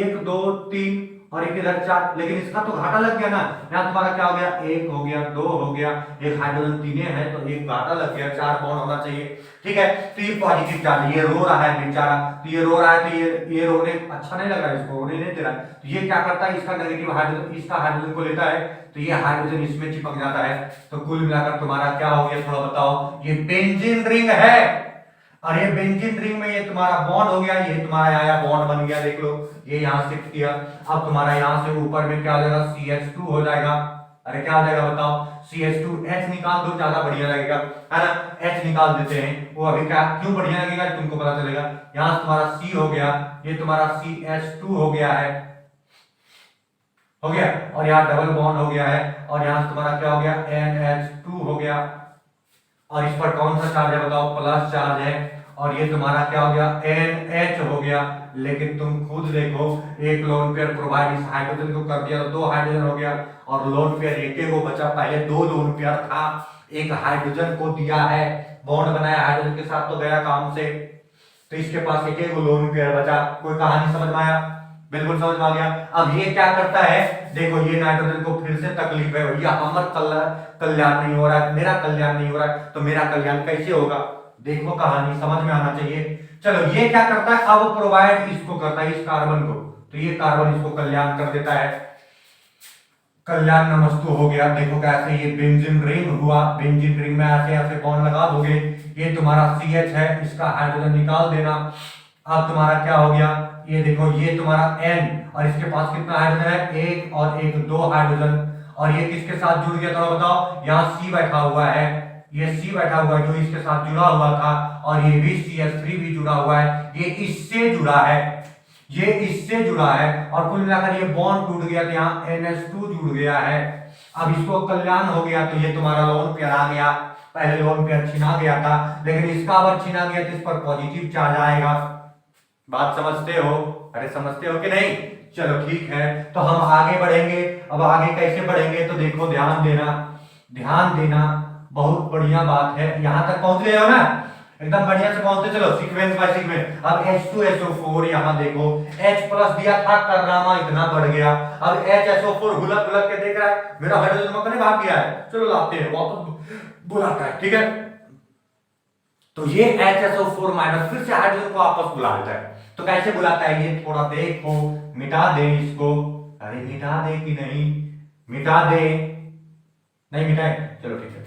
1 2 3 और एक इधर 4, लेकिन इसका तो घाटा लग गया ना। यहाँ तुम्हारा क्या हो गया, 1 हो गया, 2 हो गया, एक हाइड्रोजन 3 है, तो एक घाटा लग गया, 4 बॉन्ड होना चाहिए, ठीक है। तो ये पॉजिटिव चार्ज, ये रो रहा है बेचारा, तो ये रो रहा है, तो ये रोने अच्छा नहीं लग रहा है, इसको रोने नहीं दे रहा है, तो ये क्या करता है, इसका नेगेटिव हाइड्रोजन इसका हाइड्रोजन को लेता है, तो ये हाइड्रोजन इसमें चिपक जाता है। तो कुल मिलाकर तुम्हारा क्या हो गया, थोड़ा बताओ, ये बेंजीन रिंग है, और ये बेंजीन रिंग में ये तुम्हारा बॉन्ड हो गया, ये तुम्हारा आया बॉन्ड बन गया, देख लो, ये यहाँ शिफ्ट किया। अब तुम्हारा यहाँ से ऊपर में क्या हो जाएगा, CH2 हो जाएगा। अरे क्या हो जाएगा बताओ, CH2, H निकाल दो, ज्यादा बढ़िया लगेगा, है ना, H निकाल देते हैं, वो अभी क्या क्यों बढ़िया लगेगा तुमको पता चलेगा। यहाँ तुम्हारा C हो गया, ये तुम्हारा CH2 हो गया है, हो गया, और यहाँ डबल बॉन्ड हो गया है, और यहाँ तुम्हारा क्या हो गया, NH2 हो गया, और इस पर कौन सा चार्ज है बताओ, प्लस चार्ज है, और ये तुम्हारा क्या हो गया, NH हो गया। लेकिन तुम खुद देखो, एक लोन पेयर प्रोवाइड इस हाइड्रोजन को कर दिया तो 2 हाइड्रोजन हो गया, और लोन पेयर एक को बचा, पहले 2 लोन पेयर था, एक हाइड्रोजन को दिया है, बॉन्ड बनाया हाइड्रोजन के साथ तो गया काम से, तो इसके पास एक एक लोन पेयर बचा। कोई कहानी समझ में आया? बिल्कुल समझ में आ गया। अब ये क्या करता है, देखो ये नाइट्रोजन को फिर से तकलीफ है भैया, हमारा कल्याण नहीं हो रहा है, मेरा कल्याण नहीं हो रहा है, तो मेरा कल्याण कैसे होगा? देखो कहानी समझ में आना चाहिए। चलो ये क्या करता है, अब प्रोवाइड इसको करता है, इस कार्बन को, तो ये कार्बन इसको कल्याण कर देता है, कल्याण नमस्तु हो गया। देखो कैसे ये बेंजीन रिंग हुआ, बेंजीन रिंग में ऐसे ऐसे बॉन्ड लगा दोगे, ये तुम्हारा CH है, इसका हाइड्रोजन निकाल देना। अब तुम्हारा क्या हो गया, ये देखो ये तुम्हारा N, और इसके पास कितना हाइड्रोजन है, एक और एक, दो हाइड्रोजन, और ये किसके साथ जुड़ गया थोड़ा बताओ, यहाँ C बैठा हुआ है, ये C बैठा हुआ है जो इसके साथ जुड़ा हुआ था, और ये भी CH3 भी जुड़ा हुआ है, ये इससे जुड़ा है, ये इससे जुड़ा है, और कुल मिलाकर ये बॉन्ड टूट गया, तो यहाँ NH2 जुड़ गया है। अब इसको कल्याण हो गया, तो ये तुम्हारा लोन पेयर आ गया, पहले लोन पेयर छीना गया था, लेकिन इसका अगर छीना गया तो इस पर पॉजिटिव चार्ज आएगा। बात समझते हो? अरे समझते हो कि नहीं? चलो ठीक है, तो हम आगे बढ़ेंगे। अब आगे कैसे बढ़ेंगे, तो देखो ध्यान देना, ध्यान देना, बहुत बढ़िया बात है। यहां तक पहुंच गए हो ना, एकदम बढ़िया से पहुंचते चलो, सीक्वेंस बाय सीक्वेंस। अब H2SO4 यहां देखो, H प्लस दिया था, करनामा इतना बढ़ गया, अब HSO4 घुलक घुलक के देख रहा है मेरा हाइड्रोजन मकने भाग गया है, चलो लाते हैं वापस, बुलाता है, ठीक है। तो ये HSO4 माइनस फिर से हाइड्रोजन को वापस बुला लेता है। तो कैसे बुलाता है, ये थोड़ा देखो, मिटा दे इसको, अरे मिटा दे कि नहीं, मिटा दे, नहीं मिटाए, चलो ठीक है।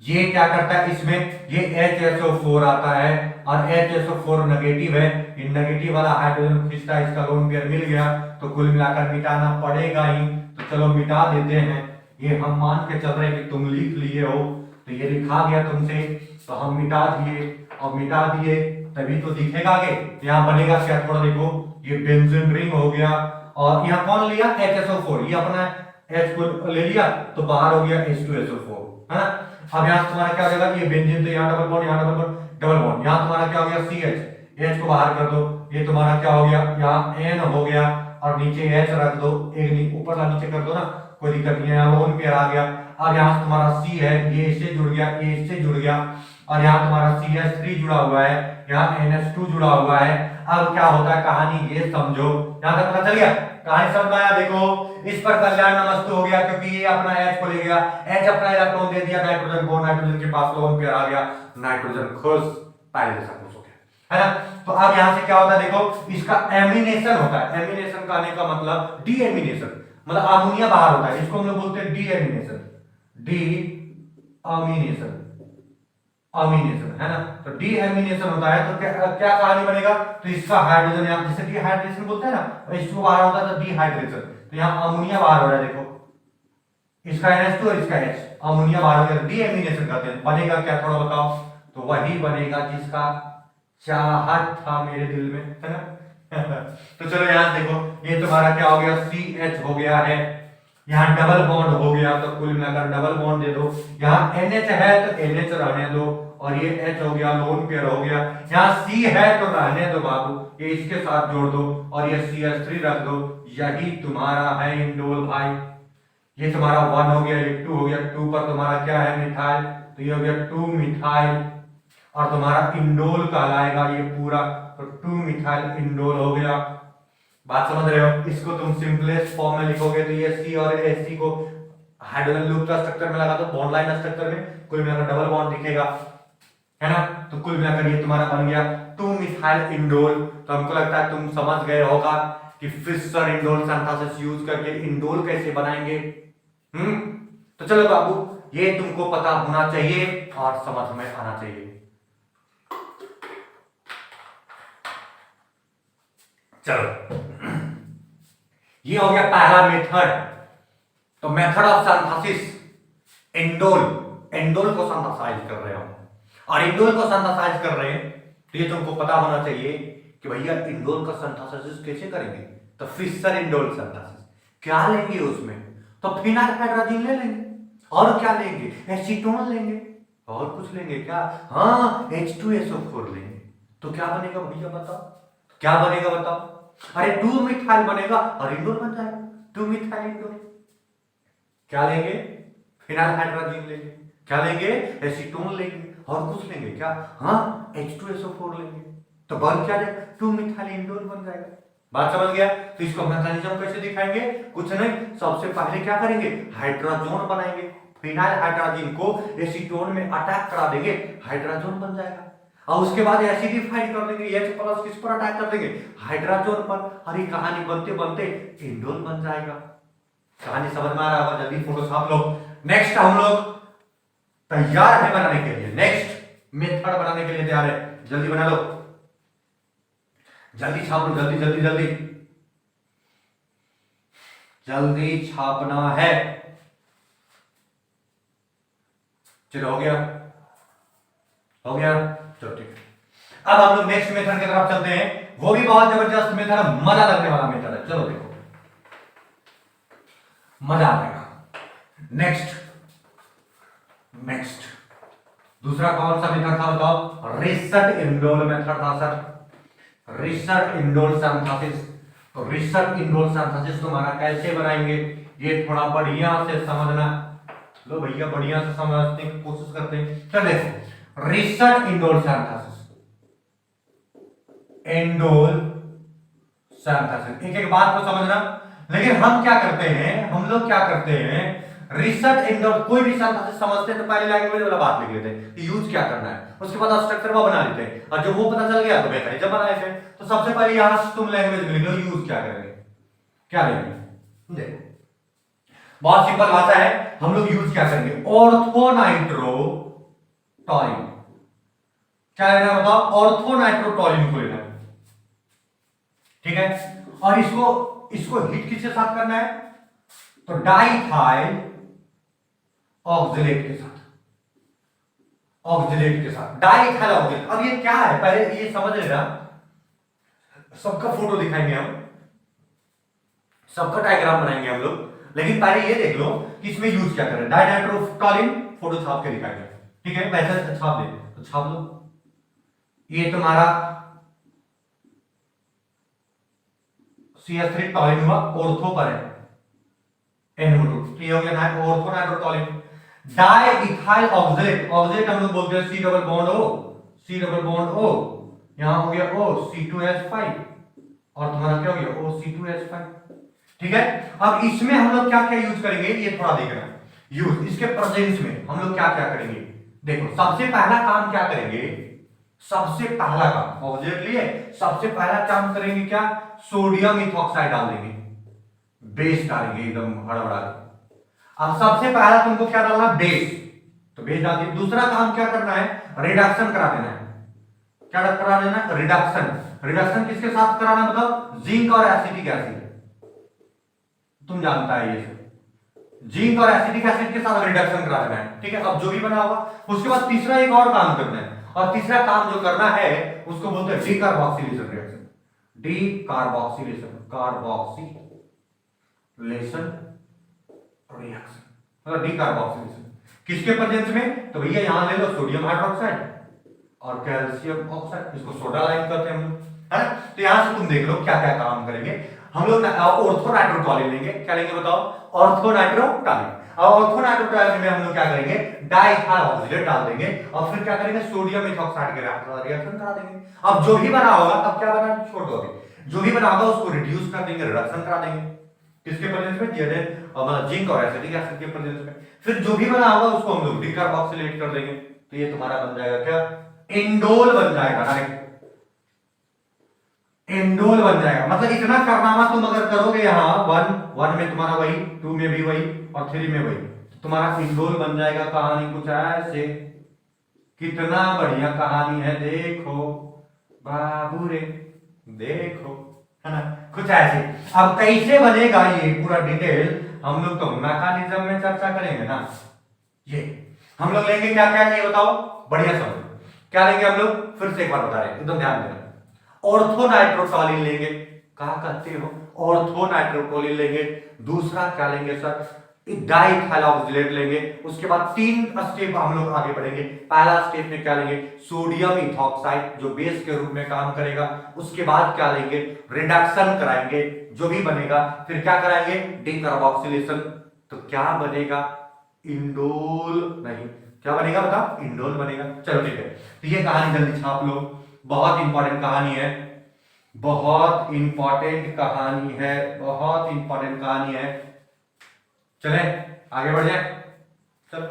ये क्या करता है, इसमें ये HSO4 आता है, और HSO4 नेगेटिव है, इन नेगेटिव वाला हाइड्रोजन खींचता है, इसका लोन पेयर मिल गया, तो कुल मिलाकर मिटाना पड़ेगा ही, तो चलो मिटा देते हैं। ये हम मान के चल रहे हैं कि तुम लिख लिए हो, तो ये लिखा गया तुमसे, तो हम मिटा दिए, और मिटा दिए तभी तो दिखेगा आगे। यहाँ बनेगा क्या, थोड़ा देखो, ये बेंजीन रिंग हो गया, और यहाँ कौन लिया, HSO4, ये अपना H को ले लिया, तो बाहर हो गया H2SO4, है ना। अब यहाँ तुम्हारा क्या हो जाएगा, ये बेंजीन, तो यहाँ डबल बॉन्ड, यहाँ डबल बॉन्ड, डबल बॉन्ड, यहाँ तुम्हारा क्या हो गया, CH, H को बाहर कर दो, ये तुम्हारा क्या हो गया, यहाँ N हो गया, और नीचे H रख दो, एक ऊपर ला नीचे कर दो ना, कोई दिक्कत नहीं है, यहाँ लोन पेयर आ गया। अब यहाँ तुम्हारा C है, ये इससे जुड़ गया, ये इससे जुड़ गया, और यहाँ तुम्हारा CH3 जुड़ा हुआ है, यहाँ NH2 जुड़ा हुआ है। अब क्या होता है, कहानी ये समझो, यहाँ तक पता चल गया, कहानी समझ में आया? देखो इस पर कल्याण नमस्तु हो गया, क्योंकि ये अपना H को ले गया, H अपना इलेक्ट्रॉन दे दिया नाइट्रोजन को, नाइट्रोजन के पास लोन पेयर आ गया, नाइट्रोजन खुश, पहले जैसा खुश हो गया, है ना। तो अब यहाँ से क्या होता है, देखो इसका एमिनेशन होता है, एमिनेशन का आने का मतलब डी एमिनेशन, मतलब अमोनिया बाहर होता है, इसको हम लोग बोलते हैं डी एमिनेशन, डी अमीनेशन, अमीनेशन, है ना। तो डी एमिनेशन होता है, तो क्या क्या कहानी बनेगा, तो इसका हाइड्रोजन यहाँ, जैसे डिहाइड्रेशन बोलते हैं ना, तो इसको बाहर होता है तो डिहाइड्रेशन, तो यहाँ अमोनिया बाहर हो रहा है, देखो इसका NH2 और इसका H, अमोनिया बाहर हो गया, डी एमिनेशन कहते हैं। बनेगा क्या, थोड़ा बताओ, तो वही बनेगा जिसका चाहत था मेरे दिल में, है ना। तो चलो यहाँ देखो, ये तुम्हारा क्या हो गया, CH हो गया है, यहाँ डबल बॉन्ड हो गया, तो कुल मिलाकर डबल बॉन्ड दे दो, यहाँ NH है तो NH रहने दो, और ये H हो गया, लोन पेयर हो गया, यहाँ C है तो रहने दो बाबू, ये इसके साथ जोड़ दो, और ये CH3 रख दो, यही तुम्हारा है इंडोल भाई। ये तुम्हारा 1 हो गया, ये 2 हो गया, 2 पर तुम्हारा क्या है, मिथाइल, तो ये हो गया 2 मिथाइल, और तुम्हारा इंडोल कहलाएगा ये पूरा, तो 2 मिथाइल इंडोल हो गया। बात समझ रहे हो? इसको तुम सिंपलेस्ट फॉर्म में लिखोगे, तो ये C और H को हाइड्रोजन लूप का स्ट्रक्चर में लगा दो, बॉन्ड लाइन स्ट्रक्चर में, कुल मिलाकर डबल बॉन्ड दिखेगा, है ना। तो कुल मिलाकर ये तुम्हारा बन गया 2 मिथाइल इंडोल। तो हमको लगता है तुम समझ गए होगा कि फिशर इंडोल सिंथेसिस यूज करके इंडोल कैसे बनाएंगे। तो चलो बाबू, ये तुमको पता होना चाहिए और समझ में आना चाहिए। चलो, ये हो गया पहला मेथड। तो method of synthesis, indole, indole को सिंथेसाइज कर रहे हो, और इंडोल को सिंथेसाइज कर रहे हैं, तो ये तुमको पता होना चाहिए कि भैया इंडोल का सिंथेसिस कैसे करेंगे। तो फिशर इंडोल सिंथेसिस क्या लेंगे उसमें, तो फिनाइल हाइड्रोजन ले लेंगे, और क्या लेंगे, एसीटोन लेंगे, और कुछ लेंगे क्या, हाँ H2SO4 लेंगे। तो क्या बनेगा भैया बताओ, क्या बनेगा बताओ, अरे 2 मिथाइल बनेगा और इंडोल बन जाएगा, 2 मिथाइल इंडोल। क्या लेंगे, फिनाइल हाइड्रोजन लेंगे, क्या लेंगे? एसीटोन लेंगे। और कुछ लेंगे क्या? हाँ, H2SO4 लेंगे। तो बन क्या जाएगा? 2 मिथाइल इंडोल बन जाएगा। बात समझ गया? तो इसको मैकेनिज्म कैसे दिखाएंगे? कुछ नहीं, सबसे पहले क्या करेंगे? हाइड्रोजन बनाएंगे। फिनाइल हाइड्रोजन को एसीटोन में अटैक करा देंगे, हाइड्रोजन बन जाएगा। और उसके बाद एसिडिफाइड कर देंगे, H प्लस किस पर अटैक कर देंगे? हाइड्रोजन पर। और ये कहानी बनते बनते इंडोल बन जाएगा। कहानी समझ में आ रहा होगा? जल्दी फोटो छाप लो। नेक्स्ट हम लोग तैयार है बनाने के लिए, नेक्स्ट मेथड बनाने के लिए तैयार है। जल्दी बना लो, जल्दी छाप लो, जल्दी जल्दी जल्दी जल्दी छापना है। चलो, हो गया, हो गया, चलो ठीक है। अब हम लोग नेक्स्ट मेथड की तरफ चलते हैं। वो भी बहुत जबरदस्त मेथड है, मजा लगने वाला मेथड है। चलो देखो, मजा आएगा। नेक्स्ट नेक्स्ट दूसरा कौन सा मेथड था बताओ? रिसर्ट इंडोल मेथड था सर, रिसर्ट इंडोल सिंथेसिस। तो रिसर्ट इंडोल सिंथेसिस तुम्हारा कैसे बनाएंगे, ये थोड़ा बढ़िया से समझना। लो भैया, बढ़िया से समझने की कोशिश करते हैं। चल देखो, resort indole synthesis, indole synthesis, एक एक बात को समझना। लेकिन हम क्या करते हैं, हम लोग क्या करते हैं, रिसर्च इंडोल कोई भी सिंथेसिस समझते हैं तो पहले लैंग्वेज वाला बात लिख लेते हैं कि यूज क्या करना है, उसके बाद स्ट्रक्चर वो बना लेते हैं। और जब वो पता चल गया तो मैकेनिज्म बनाए थे। तो सबसे पहले यहां से तुम लैंग्वेज में लिख लो, यूज क्या करेंगे, क्या लेंगे। देखो, बहुत सिंपल भाषा है। हम लोग यूज क्या करेंगे? ऑर्थोनाइट्रोटॉलिन। क्या लेना है बताओ? ऑर्थोनाइट्रोटॉलिन को लेना है, ठीक है। और इसको हिट किसके साथ करना है? तो डाइथाइल ऑक्जेलेट के साथ, ऑक्जेलेट के साथ, डाइथाइल ऑक्जेलेट। अब ये क्या है, पहले ये समझ लेना। सबका फोटो दिखाएंगे हम, सबका डायग्राम बनाएंगे हम लोग। लेकिन पहले ये देख लो कि इसमें यूज क्या करें। डाइनाइट्रोटॉलिन फोटो छाप के दिखाएंगे, ठीक है। वैसे छाप दे तो छाप लो। ये तुम्हारा CH3 टॉलिन हुआ, ऑर्थो पर है NO2, तो ये हो गया ना ऑर्थोनाइट्रोटॉलिन। डाई इथाइल ऑक्जेलेट, ऑक्जेलेट हम लोग बोलते हैं C double bond O, C double bond O, यहां हो गया O C2H5 और तुम्हारा क्या हो गया O C2H5, ठीक है। अब इसमें हम लोग क्या क्या यूज करेंगे ये थोड़ा देखना। यूज इसके प्रेजेंस में हम लोग क्या क्या करेंगे, देखो सबसे पहला काम क्या करेंगे, सबसे पहला काम ऑब्जेक्ट लिए, सबसे पहला काम करेंगे क्या, सोडियम इथॉक्साइड डाल देंगे, बेस डालेंगे एकदम हड़बड़ा। अब सबसे पहला तुमको क्या डालना, बेस, तो बेस डाल दिया। दूसरा काम क्या करना है, रिडक्शन करा देना है। क्या करा देना, रिडक्शन। रिडक्शन किसके साथ कराना बताओ, जिंक और एसिटिक एसिड, तुम जानता है ये सब, जिंक और एसिटिक एसिड के साथ रिडक्शन करा देना है, ठीक है। अब जो भी बना होगा उसके बाद तीसरा एक और काम करना है, और तीसरा काम जो करना है उसको बोलते हैं decarboxylation reaction, decarboxylation, carboxylation reaction, मतलब डीकार्बोक्सिलेशन किसके प्रेजेंस में, तो भैया यहां ले लो सोडियम हाइड्रोक्साइड और कैल्शियम ऑक्साइड, इसको सोडा लाइम करते हैं हम लोग, है ना। तो यहां से तुम देख लो क्या क्या काम करेंगे हम लोग। ऑर्थोनाइट्रोटॉलिन लेंगे, क्या लेंगे बताओ, ऑर्थोनाइट्रोटॉलिन। और ऑर्थोनाइट्रोटॉलिन में हम लोग क्या करेंगे, डाइथाइल ऑक्जेलेट डाल देंगे और फिर क्या करेंगे, सोडियम इथॉक्साइड के रिएक्शन करा देंगे। अब जो भी बना होगा, अब क्या बना छोड़ दो, अभी जो भी बना होगा उसको रिड्यूस कर देंगे, रिडक्शन करा देंगे, किसके प्रेजेंस में, मतलब जिंक और एसिटिक एसिड के प्रेजेंस में। फिर जो भी बना होगा उसको हम लोग डीकार्बोक्सिलेट कर देंगे, तो ये तुम्हारा बन जाएगा क्या, इंडोल बन जाएगा, डायरेक्ट इंडोल बन जाएगा। मतलब इतना कारनामा तुम अगर करोगे यहाँ वन में तुम्हारा वही, 2 में भी वही और 3 में वही, तो तुम्हारा इंडोल बन जाएगा। कहानी कुछ ऐसे, कितना बढ़िया कहानी है, देखो बाबू रे देखो, है ना, कुछ ऐसे। अब कैसे बनेगा ये पूरा डिटेल हम लोग तो मैकेनिज्म में चर्चा करेंगे ना। ये हम लोग लेंगे क्या क्या, ये बताओ, बढ़िया समझो क्या लेंगे हम लोग, फिर से एक बार बता रहे हैं, एकदम ध्यान देना। ऑर्थोनाइट्रोटॉलिन लेंगे, कहा कहते हो, ऑर्थोनाइट्रोटॉलिन लेंगे। दूसरा क्या लेंगे सर, डाइथाइल ऑक्जेलेट लेंगे। उसके बाद 3 स्टेप हम लोग आगे बढ़ेंगे। पहला स्टेप में क्या लेंगे, सोडियम इथॉक्साइड जो बेस के रूप में काम करेगा। उसके बाद क्या लेंगे, रिडक्शन कराएंगे जो भी बनेगा। फिर क्या कराएंगे, डीकार्बोक्सिलेशन, तो क्या बनेगा, इंडोल नहीं, क्या बनेगा बता? इंडोल बनेगा। चलो ठीक है, तो ये कहानी जल्दी छाप लो, बहुत इंपॉर्टेंट कहानी है, बहुत इंपॉर्टेंट कहानी है, बहुत इंपॉर्टेंट कहानी है। चले आगे बढ़ जाए, चलो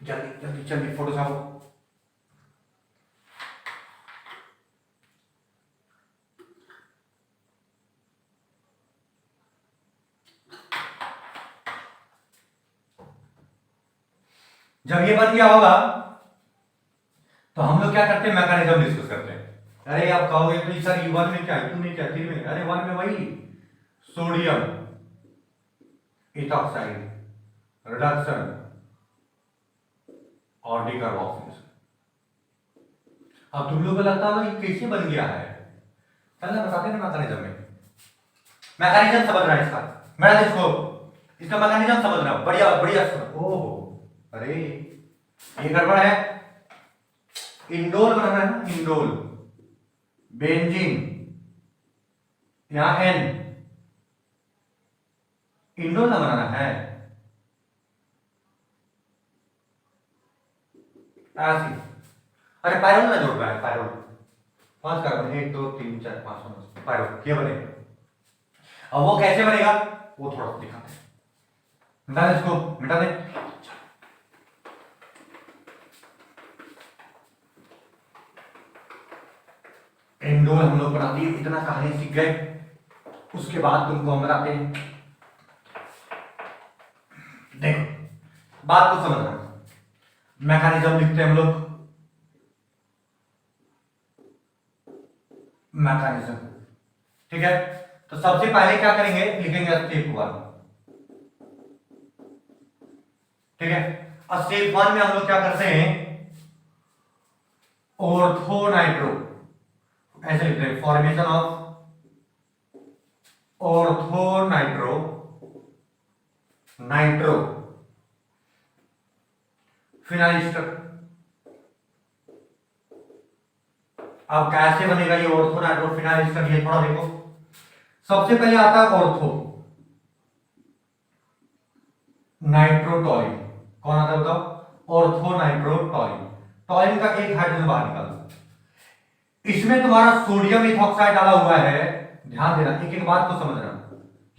जल्दी जल्दी जल्दी फोटो छापो। जब ये बन गया होगा तो हम लोग क्या करते हैं, मैकेनिज्म डिस्कस करते हैं। अरे आप कहोगे तो सर ये वन में क्या है, 2 में क्या, 3 में? अरे वन में वही सोडियम इथॉक्साइड रिडक्शन और डिकार्बोक्सिलेशन। अब तुम लोग को लगता है ये कैसे बन गया है, चलना बताते हैं मैकेनिज्म में। मैकेनिज्म समझ रहा है इसका, मेरा देखो इसका मैकेनिज्म समझ रहा हूं, बढ़िया बढ़िया। ओहो अरे ये गड़बड़ है, इंडोल बनाना है ना, इंडोल बेंजीन, यहां एन, इंडोल ना बनाना है ऐसी। अरे पायरोल ना जोड़ रहा है, पायरोल 5 कार्बन, 1 2 3 4 5 पायरोल, ये बनेगा। अब वो कैसे बनेगा वो थोड़ा सा दिखाते हैं, मिटा दे इसको, मिटा दे। इंडोल हम लोग बना दिए, इतना कहानी सीख गए, उसके बाद तुमको हम बताते हैं। देखो बात को समझना, मैकेनिज्म लिखते हैं हम लोग, मैकेनिज्म, ठीक है। तो सबसे पहले क्या करेंगे, लिखेंगे स्टेप 1, ठीक है। और स्टेप 1 में हम लोग क्या करते हैं, ऑर्थो नाइट्रो, ऐसे लिखते हैं, formation of ortho nitro, nitro phenyl ester. अब कैसे बनेगा ये ऑर्थो नाइट्रो फिनाइल एस्टर, ये थोड़ा देखो। सबसे पहले आता है ऑर्थो नाइट्रोटॉलिन, कौन आता है बताओ, ऑर्थो नाइट्रोटॉलिन। टॉलिन का एक हाइड्रोजन बाहर निकाल दो, इसमें तुम्हारा सोडियम इथॉक्साइड डाला हुआ है। ध्यान देना, एक एक बात को समझना,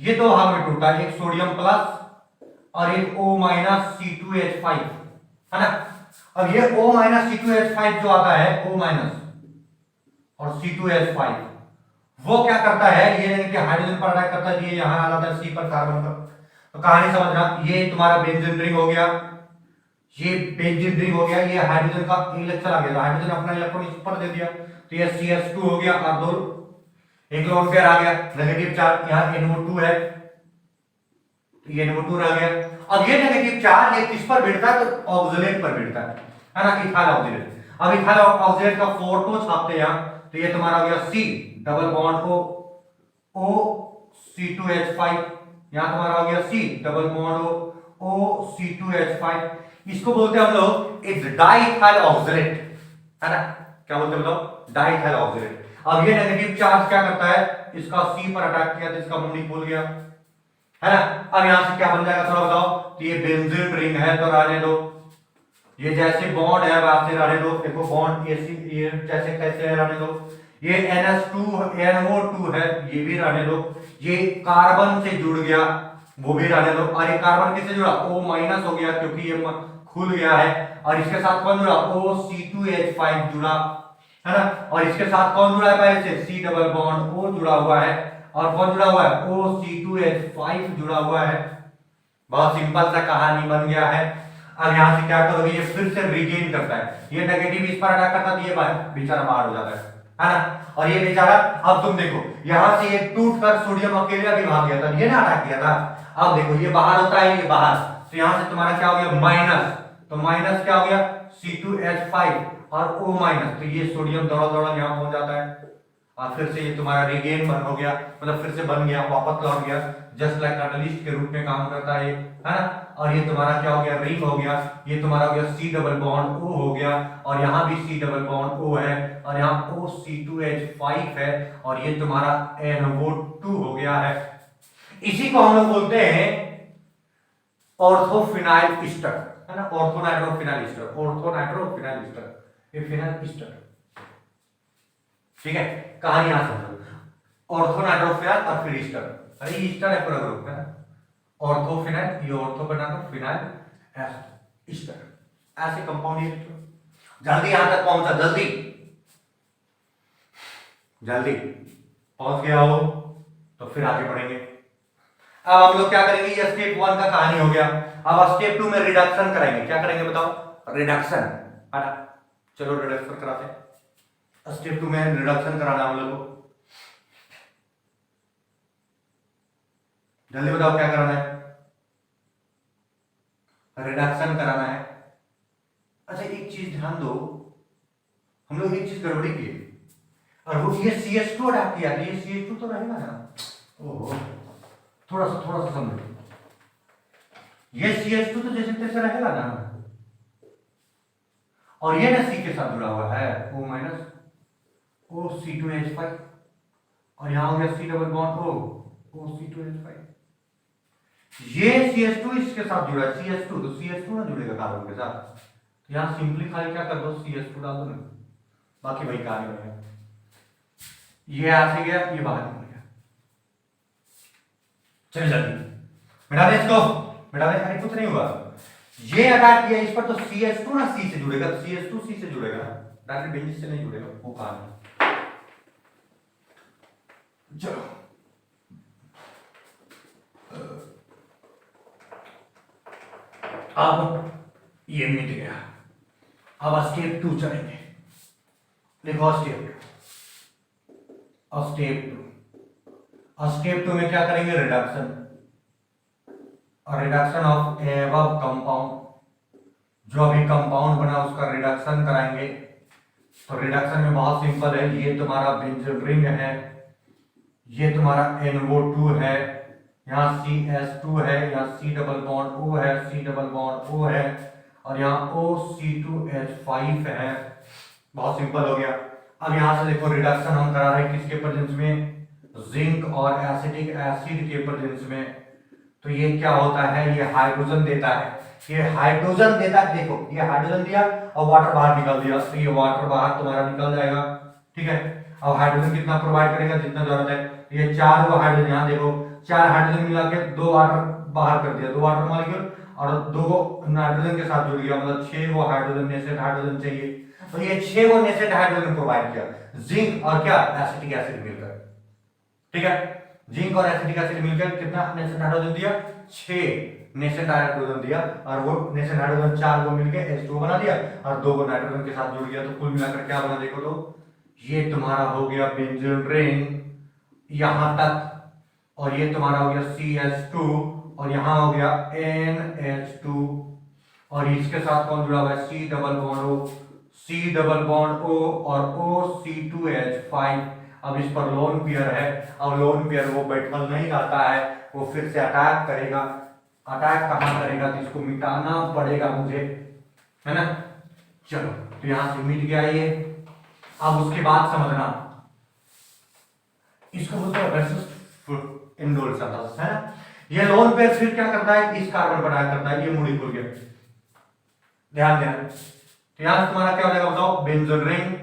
ये दो भाग में टूटा, एक सोडियम प्लस और एक O माइनस C2H5, है ना। अब ये O माइनस C2H5 जो आता है, O माइनस और C2H5, वो क्या करता है, ये नेगेटिव हाइड्रोजन पर अटैक करता है, ये यहां आ जाता है C पर कार्बन पर। तो कहानी समझना, ये तुम्हारा बेंजीन रिंग हो गया, ये बेंजीन रिंग हो गया, ये हाइड्रोजन का इलेक्ट्रॉन आ गया, हाइड्रोजन अपना इलेक्ट्रॉन इस पर दे दिया, तो ये CH2 हो गया, और दो एक लोन पेयर आ गया, नेगेटिव चार्ज, यहाँ NO2 है, तो ये NO2 रह गया। अब ये नेगेटिव चार्ज ये किस पर भिड़ता है, तो ऑक्सिलेट पर भिड़ता है ना, इथाइल ऑक्सिलेट। अब इथाइल ऑक्सिलेट का फोटो छापते हैं यहाँ, तो ये तुम्हारा हो गया C double bond O C2H5, यहां तुम्हारा हो गया C double bond O C2H5, इसको बोलते हैं हम लोग इट्स डाइइथाइल ऑक्सिलेट, है ना। क्या बोलते हैं बताओ, डाइइथाइल ऑक्सिलेट। अब ये नेगेटिव चार्ज क्या करता है, इसका C पर अटैक किया तो इसका मुंडी खुल गया, है ना। अब यहां से क्या बन जाएगा थोड़ा बताओ, तो ये बेंजीन रिंग है तो रहने दो, ये जैसे बॉन्ड है वैसे रहने दो, देखो बॉन्ड ये जैसे कैसे है रहने दो, ये NO2 है ये भी रहने दो, ये कार्बन से जुड़ गया वो भी रहने दो, और ये कार्बन किससे जुड़ा, O माइनस हो गया क्योंकि ये खुल गया है, और इसके साथ कौन जुड़ा, OC2H5 जुड़ा, है ना। और इसके साथ कौन जुड़ा है पहले से, C डबल बॉन्ड O जुड़ा हुआ है, और कौन जुड़ा हुआ है, OC2H5 जुड़ा हुआ है। बहुत सिंपल सा कहानी बन गया है। अब यहां से क्या करोगे, ये फिर से रिगेन करता है, ये नेगेटिव इस पर अटैक करता है, ये बेचारा बाहर हो जाता है ना। और ये बेचारा, अब तुम देखो यहां से ये टूट कर सोडियम अकेला भी भाग गया था, ये ना अटैक किया था। अब देखो ये बाहर होता है, ये बाहर, तो यहां से तुम्हारा क्या हो गया, माइनस, तो माइनस क्या हो गया, C2H5 और O माइनस, तो ये सोडियम दौड़ा दौड़ा यहां पहुंच जाता है, और फिर से ये तुम्हारा रिगेन बन हो गया, मतलब फिर से बन गया, वापस लौट गया, जस्ट लाइक कैटलिस्ट के रूप में काम करता है ना। और ये तुम्हारा क्या हो गया, रिंग हो गया, ये तुम्हारा हो गया C डबल बॉन्ड O हो गया, और यहाँ भी C डबल बॉन्ड O है, और यहाँ OC2H5 है, और ये तुम्हारा NO2 हो गया है। इसी को हम लोग बोलते हैं ऑर्थोफिनाइल एस्टर, है ना, ऑर्थोनाइट्रोफिनाइल ईस्टर, ऑर्थोनाइट्रोफिनाइल ईस्टर, ये फिनाइल ईस्टर। ठीक है, कहानी यहां समझो, ऑर्थोनाइट्रोफिनाइल और फिर ईस्टर। अरे ईस्टर है पूरा ग्रुप है, ऑर्थोफिनाइल, ये ऑर्थो बना दो, फिनाइल ईस्टर, ऐसे कंपाउंड ये लिखो। जल्दी यहां तक पहुंचा, जल्दी जल्दी पहुंच गया हो तो फिर आगे बढ़ेंगे। अब हम लोग क्या करेंगे, ये स्टेप 1 का कहानी हो गया। अब स्टेप 2 में रिडक्शन कराएंगे। क्या करेंगे बताओ, रिडक्शन। चलो रिडक्शन कराते हैं। स्टेप 2 में रिडक्शन कराना हम लोग को, जल्दी बताओ क्या कराना है, रिडक्शन कराना है। अच्छा एक चीज ध्यान दो, हम लोग एक चीज गड़बड़ी किए, और वो ये CH2 अडैप्ट किया, ये CH2 तो रहेगा ना। ओहो, थोड़ा सा समझो, ये CH2 तो जैसे तैसे रहेगा ना, और ये ना C के साथ जुड़ा हुआ है, O माइनस OC2H5, और यहां हो गया C double bond O OC2H5। ये CH2 इसके साथ जुड़ा है, CH2 तो CH2 ना जुड़ेगा कार्बन के साथ, यहां सिंपलीफाई क्या कर दो, CH2 डाल दो ना, बाकी वही कहानी बनेगा। ये ऐसे गया, ये बाहर निकल गया। चलिए जल्दी मिटा दे इसको, मिटा दे। अरे कुछ नहीं हुआ, ये अटैक किया इस पर तो CH2 ना C से जुड़ेगा, तो CH2 C से जुड़ेगा, डायरेक्ट बेंजीन से नहीं जुड़ेगा, वो कहानी। चलो अब ये मिट गया। अब स्टेप 2 चलेंगे, देखो स्टेप 2 में क्या करेंगे, रिडक्शन, और रिडक्शन ऑफ एबव कंपाउंड, जो अभी कंपाउंड बना उसका रिडक्शन कराएंगे। तो रिडक्शन में बहुत सिंपल है, ये तुम्हारा बेंजीन रिंग है, ये तुम्हारा NO2 है, यहाँ CH2 है, यहाँ C डबल बॉन्ड O है, C डबल बॉन्ड O है, और यहाँ OC2H5 है। बहुत सिंपल हो गया। अब यहाँ से देखो रिडक्शन हम करा रहे हैं किसके प्रेजेंस में, जिंक और एसिटिक एसिड के प्रेजेंस में। तो ये क्या होता है, ये हाइड्रोजन देता है, ये हाइड्रोजन देता है। देखो ये हाइड्रोजन दिया और वाटर बाहर निकाल दिया, तो ये वाटर बाहर तुम्हारा निकल जाएगा। ठीक है, अब हाइड्रोजन कितना प्रोवाइड करेगा, जितना जरूरत है। ये 4 हाइड्रोजन, यहाँ देखो 4 हाइड्रोजन मिला के 2 वाटर बाहर कर दिया, 2 वाटर मॉलिक्यूल, और 2 नाइट्रोजन के साथ जुड़ गया, मतलब 6 हाइड्रोजन नेसेंट हाइड्रोजन चाहिए। तो ये 6 नेसेंट हाइड्रोजन प्रोवाइड किया, जिंक और क्या एसिटिक एसिड मिलकर। ठीक है, जिंक और एसिटिक एसिड मिलकर कितना नेसेंट हाइड्रोजन दिया, 6 नेसेंट हाइड्रोजन दिया, और वो नेसेंट हाइड्रोजन 4 को मिलके H2 बना दिया, और 2 को नाइट्रोजन के साथ जुड़ गया। तो कुल मिलाकर क्या बना, देखो तो ये तुम्हारा हो गया बेंजीन रिंग यहां तक, और ये तुम्हारा हो गया CH2, और यहां हो गया NH2, और इसके साथ कौन जुड़ा हुआ है, C double bond O, C double bond O और OC2H5। अब इस पर लोन पेयर है, अब लोन पेयर वो बैठल नहीं रहता है, वो फिर से अटैक करेगा। अटैक कहां करेगा, तो इसको मिटाना पड़ेगा मुझे, है ना। चलो तो यहां से मिट गया ये। अब उसके बाद समझना, इसको बोलते हैं रेसिस्ट इंडोल सिंथेसिस, है ना। ये लोन पेयर फिर क्या करता है, इस कार्बन पर अटैक करता है, ये मुड़ी खुल गया, ध्यान देना। तो यहां तुम्हारा क्या हो जाएगा बताओ, बेंजीन रिंग,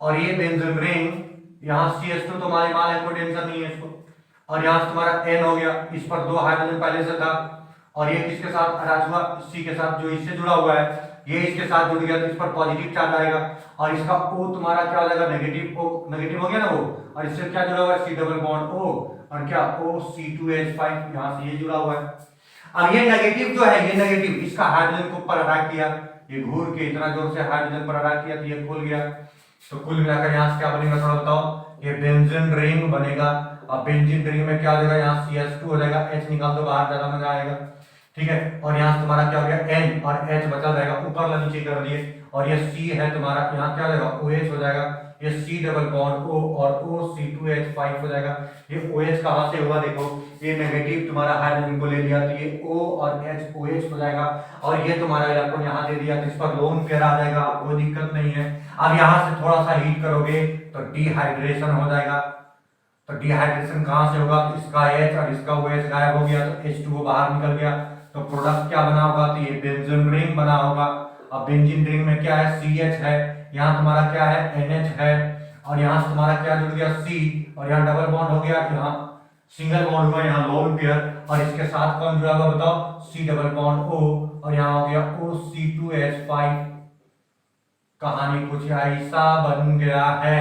और ये बेंजीन रिंग यहाँ CH2 तो हमारे माल है, कोई टेंशन नहीं है इसको, और यहाँ तुम्हारा N हो गया, इस पर 2 हाइड्रोजन पहले से था, और ये किसके साथ अटैच हुआ, C के साथ, जो इससे जुड़ा हुआ है, ये इसके साथ जुड़ गया, तो इस पर पॉजिटिव चार्ज आएगा, और इसका O तुम्हारा क्या हो जाएगा, नेगेटिव O, नेगेटिव हो गया ना वो, और इससे क्या जुड़ा हुआ है, C डबल बॉन्ड O, और क्या OC2H5, यहाँ से ये जुड़ा हुआ है। अब ये नेगेटिव जो है, ये नेगेटिव इसका हाइड्रोजन के ऊपर अटैक किया, ये घूर के इतना जोर से हाइड्रोजन पर अटैक किया, तो ये खुल गया। तो कुल मिलाकर यहाँ से क्या बनेगा थोड़ा बताओ, ये बेंजीन रिंग बनेगा। अब बेंजीन रिंग में क्या हो जाएगा, यहाँ CH2 हो जाएगा, H निकाल दो बाहर, ज्यादा मजा आएगा। ठीक है, और यहाँ से तुम्हारा क्या हो गया, N और H बचा रहेगा, ऊपर वाला नीचे कर दिए, और ये C है तुम्हारा, यहाँ क्या हो जाएगा, OH हो जाएगा, ये C डबल बॉन्ड O और OC2H5 हो जाएगा। ये OH कहाँ से हुआ, देखो ये नेगेटिव तुम्हारा हाइड्रोजन को ले लिया, तो ये O और H OH हो जाएगा, और ये तुम्हारा इलेक्ट्रॉन यहाँ दे दिया, तो इस पर लोन पेयर आ जाएगा, कोई दिक्कत नहीं है। अब यहाँ से थोड़ा सा हीट करोगे तो डिहाइड्रेशन हो जाएगा। तो डिहाइड्रेशन कहाँ से होगा, तो इसका H और इसका OH गायब हो गया, तो H2O बाहर निकल गया, तो प्रोडक्ट क्या बना होगा, तो ये बेंजीन रिंग बना होगा। अब बेंजीन रिंग में क्या है, CH है, यहाँ तुम्हारा क्या है, NH है, और यहाँ से तुम्हारा क्या जुड़ गया, C, और यहाँ डबल बॉन्ड हो गया, यहाँ सिंगल बॉन्ड हुआ, यहाँ लोन पेयर, और इसके साथ कौन जुड़ा हुआ बताओ, C डबल बॉन्ड O, और यहाँ हो गया OC2H5। कहानी कुछ ऐसा बन गया है,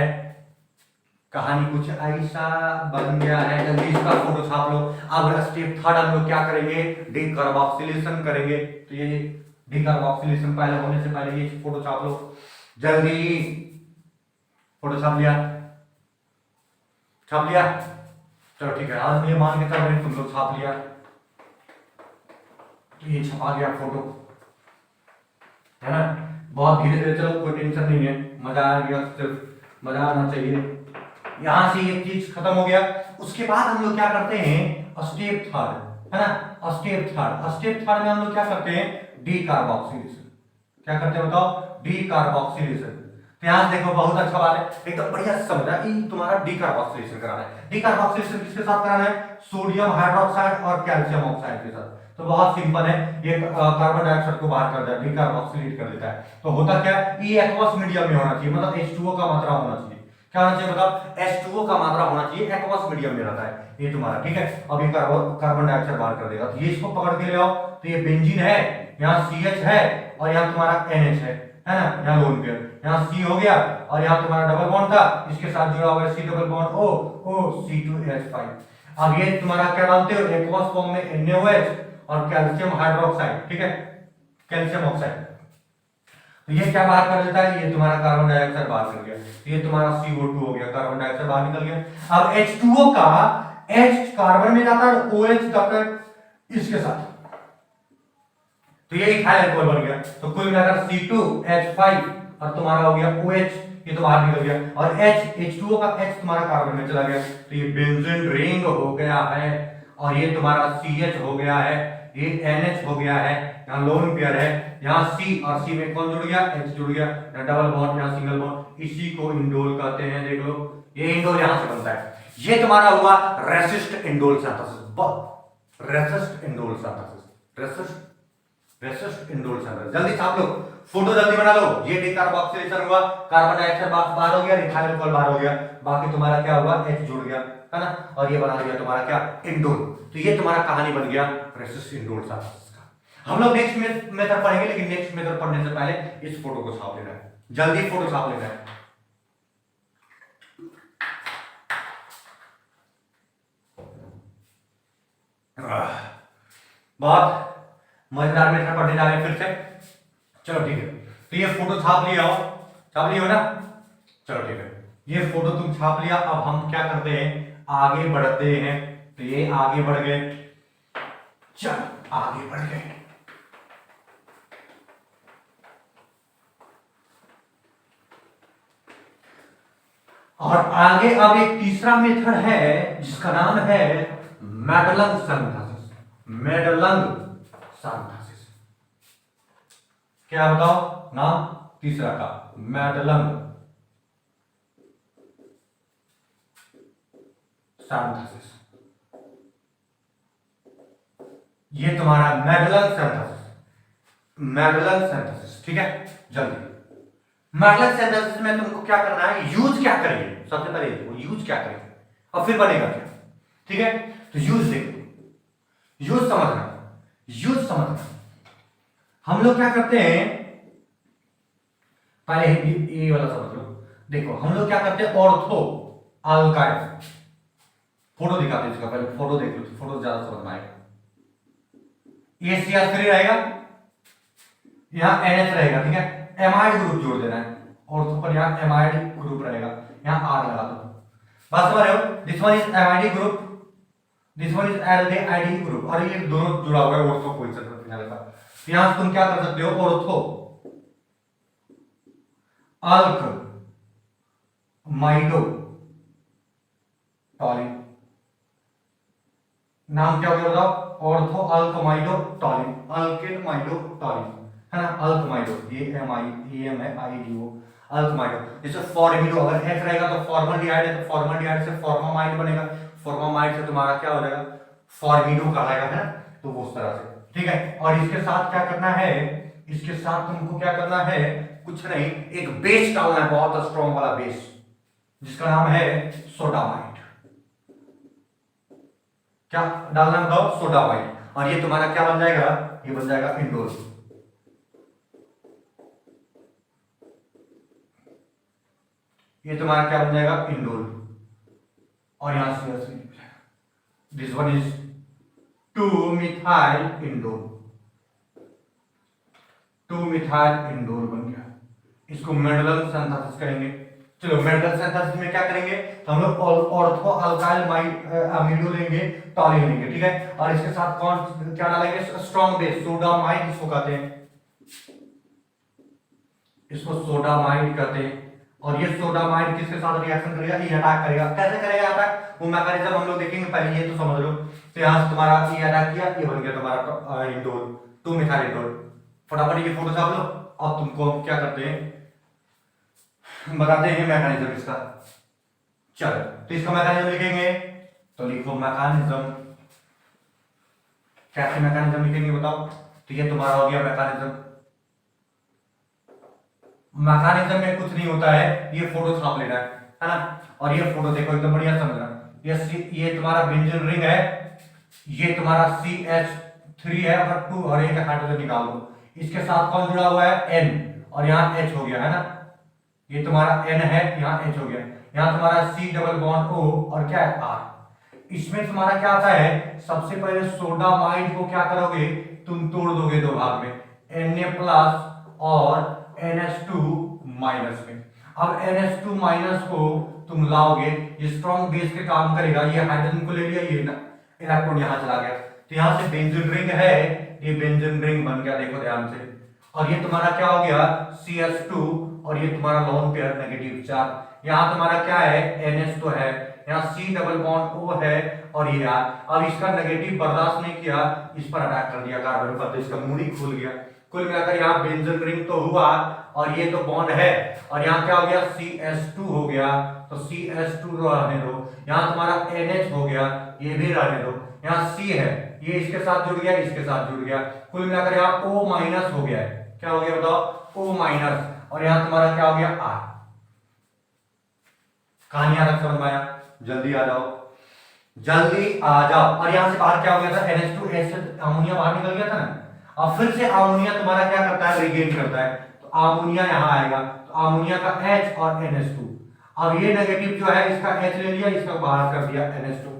कहानी कुछ ऐसा बन गया है। जल्दी इसका फोटो छाप लो। अब स्टेप थर्ड हम लोग क्या करेंगे, डीकार्बोक्सिलेशन करेंगे। तो ये डीकार्बोक्सिलेशन पहले होने से पहले ये फोटो छाप लो जल्दी। फोटो छाप लिया, छाप लिया, चलो ठीक है। आज मुझे मान के चल रहे तुम लोग छाप लिया, तो ये छपा गया फोटो, है ना। बहुत धीरे धीरे चलो, कोई टेंशन नहीं है, मजा आ गया, सिर्फ मजा आना चाहिए। यहां से एक चीज खत्म हो गया। उसके बाद हम लोग क्या करते हैं, स्टेप थर्ड, है ना। स्टेप थर्ड में हम लोग क्या करते हैं, डीकार्बोक्सिलेशन। क्या करते हैं बताओ, डीकार्बोक्सिलेशन। तो यहां देखो, बहुत अच्छा बात है, एकदम बढ़िया से समझा। ये तुम्हारा डीकार्बोक्सिलेशन कराना है। डीकार्बोक्सिलेशन किसके साथ कराना है, सोडियम हाइड्रोक्साइड और कैल्शियम ऑक्साइड के साथ। तो बहुत सिंपल है, ये कार्बन डाइऑक्साइड को बाहर कर देता है, डीकार्बोक्सिलेट कर देता है। तो होता क्या है, ये एक्वस मीडियम में होना चाहिए, मतलब H2O का मात्रा होना चाहिए। क्या होना चाहिए बताओ, H2O का मात्रा होना चाहिए, एक्वस मीडियम में रहता है ये तुम्हारा, ठीक है। अब ये कार्बन डाइऑक्साइड बाहर कर देगा। तो ये इसको पकड़ के ले आओ। तो ये बेंजीन है, यहाँ CH है, और यहाँ तुम्हारा NH है ना, यहाँ लोन पेयर, यहाँ C हो गया, और यहाँ तुम्हारा डबल बॉन्ड था, इसके साथ जुड़ा हुआ है C double bond O, OC2H5। अब ये तुम्हारा क्या डालते हो, एक्वस फॉर्म में NaOH और कैल्शियम हाइड्रोक्साइड, ठीक है, कैल्शियम ऑक्साइड। तो ये क्या बाहर कर देता है, ये तुम्हारा कार्बन डाइऑक्साइड बाहर कर गया। ये तुम्हारा CO2 हो गया, कार्बन डाइऑक्साइड बाहर निकल गया। अब H2O का H कार्बन में जाता है, OH जाता है इसके साथ, तो ये इथाइल अल्कोहल बन गया। तो कुल मिलाकर C2H5 और तुम्हारा हो गया OH, ये तो बाहर निकल गया, और H2O का H तुम्हारा कार्बन में चला गया। तो ये बेंजीन रिंग हो गया है, और ये तुम्हारा CH हो गया है, ये NH हो गया है, यहाँ लोन पेयर है, यहाँ C, और C में कौन जुड़ गया, H जुड़ गया, यहाँ डबल बॉन्ड, यहाँ सिंगल बॉन्ड। इसी को इंडोल कहते हैं, देख लो, ये इंडोल यहाँ से बनता है। ये तुम्हारा हुआ Reissert indole synthesis, Reissert indole synthesis, Reissert indole synthesis. जल्दी छाप लो, फोटो जल्दी बना लो। ये डीकार्बोक्सिलेशन हुआ, कार्बन डाइऑक्साइड बाहर हो गया, इथाइल अल्कोहल बाहर हो गया, बाकी तुम्हारा क्या हुआ, H जुड़ गया, है ना, और ये बना दिया तुम्हारा क्या, इंडोल। तो ये तुम्हारा कहानी बन गया रेसिस्ट इंडोल सिंथेसिस का। हम लोग नेक्स्ट मेथड पढ़ेंगे, लेकिन नेक्स्ट मेथड पढ़ने से पहले इस फोटो को छाप लेना है, जल्दी फोटो छाप लेना है। बहुत मजेदार मेथड पढ़ने जा रहे हैं फिर से, चलो ठीक है। तो ये फोटो छाप लिया हो, छाप लिया हो ना, चलो ठीक है, ये फोटो तुम छाप लिया। अब हम क्या करते हैं, आगे बढ़ते हैं। तो ये आगे बढ़ गए, चलो आगे बढ़ गए। और आगे अब एक तीसरा मेथड है जिसका नाम है मैडलंग सिंथेसिस। मैडलंग सिंथेसिस, क्या बताओ नाम तीसरा का, मैडलंग सिंथेसिस। ये तुम्हारा मैडलंग सिंथेसिस, मैडलंग सिंथेसिस, ठीक है। जल्दी मैडलंग सिंथेसिस में तुमको क्या करना है, यूज क्या करेंगे, सबसे पहले देखो यूज क्या करेंगे और फिर बनेगा क्या, ठीक है। तो यूज देखो, यूज समझना, यूज समझना। हम लोग क्या करते हैं, पहले ये वाला समझ लो। देखो हम लोग क्या करते हैं, ऑर्थो अल्काइल, फोटो दिखाते हैं इसका, पहले फोटो देख लो, फोटो ज्यादा समझ में आएगा। ये CH3 रहेगा, यहाँ NH रहेगा, ठीक है, एमाइड ग्रुप जोड़ देना है, ऑर्थो पर यहाँ एमाइड ग्रुप रहेगा, यहाँ R लगा दो, बात समझ रहे हो। This one is amide group, this one is aldehyde group, और ये दोनों जुड़ा हुआ है ऑर्थो पोजीशन पर फिलहाल का। तो यहाँ तुम क्या कर सकते हो, ऑर्थो अल्क माइडो टॉलिन, नाम क्या हो गया बताओ, ऑर्थो अल्कमाइडो टॉलिन, अल्केन माइडो टॉलिन, है ना, अल्कमाइडो, ये EM है IDO, अल्कमाइडो। जैसे फॉर्मिडो, अगर H रहेगा तो फॉर्मल्डिहाइड है, तो फॉर्मल्डिहाइड से फॉर्मामाइड बनेगा, फॉर्मामाइड से तुम्हारा क्या हो जाएगा, फॉर्मिडो कहलाएगा, है ना। तो वो उस तरह से ठीक है। और इसके साथ क्या करना है, इसके साथ तुमको क्या करना है, कुछ नहीं, एक बेस डालना है, बहुत स्ट्रॉन्ग वाला बेस, जिसका नाम है सोडामाइड। क्या डालना है बताओ, सोडामाइड। और ये तुम्हारा क्या बन जाएगा, ये बन जाएगा इंडोल। ये तुम्हारा क्या बन जाएगा, इंडोल। और यहां से this one is 2 methyl indole, 2 methyl indole बन गया। इसको मेंडेलियन सिंथेसिस करेंगे। चलो मेंडेलियन सिंथेसिस में क्या करेंगे, हम लोग ऑर्थो अल्काइल अमीडो लेंगे, टॉलिन लेंगे, ठीक है। और इसके साथ कौन क्या डालेंगे, स्ट्रॉन्ग बेस, सोडामाइड इसको कहते हैं, इसको सोडामाइड कहते हैं। और ये सोडामाइड किसके साथ रिएक्शन करेगा, ये अटैक करेगा। कैसे करेगा अटैक, वो मैकेनिज्म हम लोग देखेंगे, पहले ये तो समझ लो। तो यहां से तुम्हारा ये अटैक किया, ये बन गया तुम्हारा इंडोल, 2 मिथाइल इंडोल। फटाफट ये फोटो छाप लो। अब तुमको क्या करते हैं, बताते हैं मैकेनिज्म इसका। चलो तो इसका मैकेनिज्म लिखेंगे, तो लिखो मैकेनिज्म। कैसे मैकेनिज्म लिखेंगे बताओ, तो ये तुम्हारा हो गया मैकेनिज्म। मैकेनिज्म में कुछ नहीं होता है, ये फोटो छाप लेना है ना। और ये फोटो देखो एकदम बढ़िया समझना, ये तुम्हारा बेंजीन रिंग है, ये तुम्हारा CH3 है और 2 और एक हाइड्रोजन निकाल दो। इसके साथ कौन जुड़ा हुआ है, N, और यहाँ H हो गया है ना, ये तुम्हारा N है, यहाँ H हो गया, यहाँ तुम्हारा C डबल बॉन्ड O और क्या है R। इसमें तुम्हारा क्या आता है, सबसे पहले सोडामाइड को क्या करोगे, तुम तोड़ दोगे दो भाग में, Na प्लस और NH2 माइनस में। अब NH2 माइनस को तुम लाओगे, ये स्ट्रॉन्ग बेस के काम करेगा। ये हाइड्रोजन को ले लिया, ये इलेक्ट्रॉन यहाँ चला गया, तो यहाँ से बेंजीन रिंग है, ये बेंजीन रिंग बन गया, देखो ध्यान से। और ये तुम्हारा क्या हो गया, CH2, और ये तुम्हारा लोन पेयर नेगेटिव चार्ज। यहाँ तुम्हारा क्या है, NH तो है, यहाँ C डबल बॉन्ड O है, और ये R। अब इसका नेगेटिव बर्दाश्त नहीं किया, इस पर अटैक कर दिया कार्बन पर, तो इसका मूड ही खुल गया। कुल मिलाकर यहाँ बेंजीन रिंग तो हुआ, और ये तो बॉन्ड है, और यहाँ क्या हो गया, CH2 हो गया, तो CH2 रहने दो। यहाँ तुम्हारा NH हो गया, ये भी रहने दो। यहाँ C है, ये इसके साथ जुड़ गया, इसके साथ जुड़ गया, कुल मिलाकर यहाँ O माइनस हो गया है। क्या हो गया बताओ, O माइनस, और यहाँ तुम्हारा क्या हो गया, R। कहानी यहाँ तक समझ में आया, जल्दी आ जाओ, जल्दी आ जाओ। और यहाँ से बाहर क्या हो गया था, NH2 से अमोनिया बाहर निकल गया था ना। अब फिर से अमोनिया तुम्हारा क्या करता है, रिगेन करता है, तो अमोनिया यहाँ आएगा, तो अमोनिया का H और NH2। अब ये नेगेटिव जो है, इसका H ले लिया, इसका बाहर कर दिया NH2,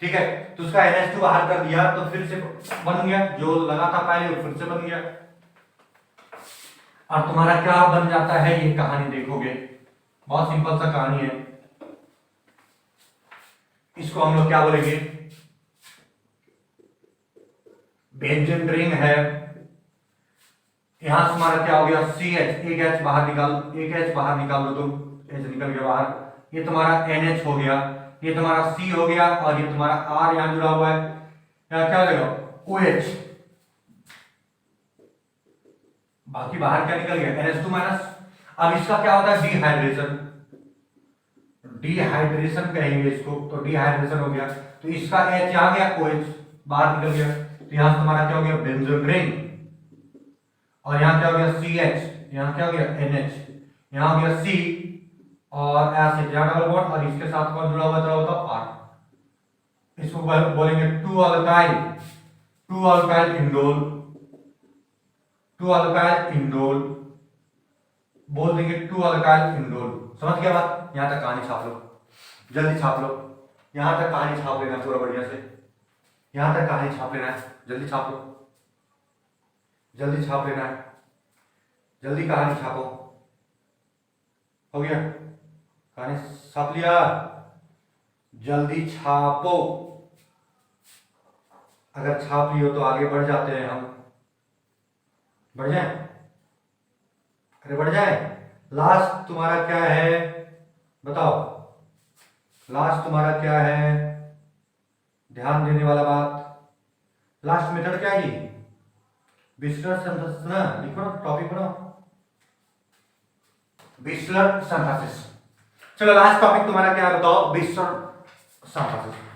ठीक है। तो उसका NH2 बाहर कर दिया, तो फिर से बन गया, जो लगा था पहले वो फिर से बन गया। और तुम्हारा क्या बन जाता है, ये कहानी देखोगे, बहुत सिंपल सा कहानी है। इसको हम लोग क्या बोलेंगे, बेंजीन रिंग है। यहां से हमारा क्या हो गया, CH, एक H बाहर निकाल, एक H बाहर निकाल दो, तुम H निकल गया बाहर। ये तुम्हारा NH हो गया, ये तुम्हारा C हो गया, और ये तुम्हारा R यहां जुड़ा हुआ है, यहाँ क्या हो जाएगा, OH। बाकी बाहर क्या निकल गया, NH2 माइनस। अब इसका क्या होता है, डिहाइड्रेशन, डिहाइड्रेशन कहेंगे इसको, तो डिहाइड्रेशन हो गया, तो इसका H यहाँ गया, OH बाहर निकल गया, तो यहां से तुम्हारा क्या हो गया, बेंजीन रिंग। और यहाँ क्या हो गया, CH, यहाँ क्या हो गया, NH, यहाँ हो गया C और एसिड, यहाँ डबल बॉन्ड, और इसके साथ कौन जुड़ा हुआ था, R। इसको बोलेंगे 2 alkyl, 2 alkyl indole, 2 alkyl indole, बोल देंगे 2 अल्काइल इंडोल। समझ गया बात, यहां तक कहानी छाप लो, जल्दी छाप लो, यहां तक कहानी छाप लेना पूरा बढ़िया से, यहां तक कहानी छाप लेना है, जल्दी छाप लो, जल्दी छाप लेना है, जल्दी कहानी छापो। हो गया, कहानी छाप लिया, जल्दी छापो। अगर छाप लियो तो आगे बढ़ जाते हैं हम, बढ़ जाए, अरे बढ़ जाए। लास्ट तुम्हारा क्या है बताओ, लास्ट तुम्हारा क्या है, ध्यान देने वाला बात, लास्ट मेथड क्या है, बिस्लर सिंथेसिस ना, लिखो ना, टॉपिक पढ़ो, बिस्लर सिंथेसिस। चलो लास्ट टॉपिक तुम्हारा क्या है बताओ, बिस्लर सिंथेसिस।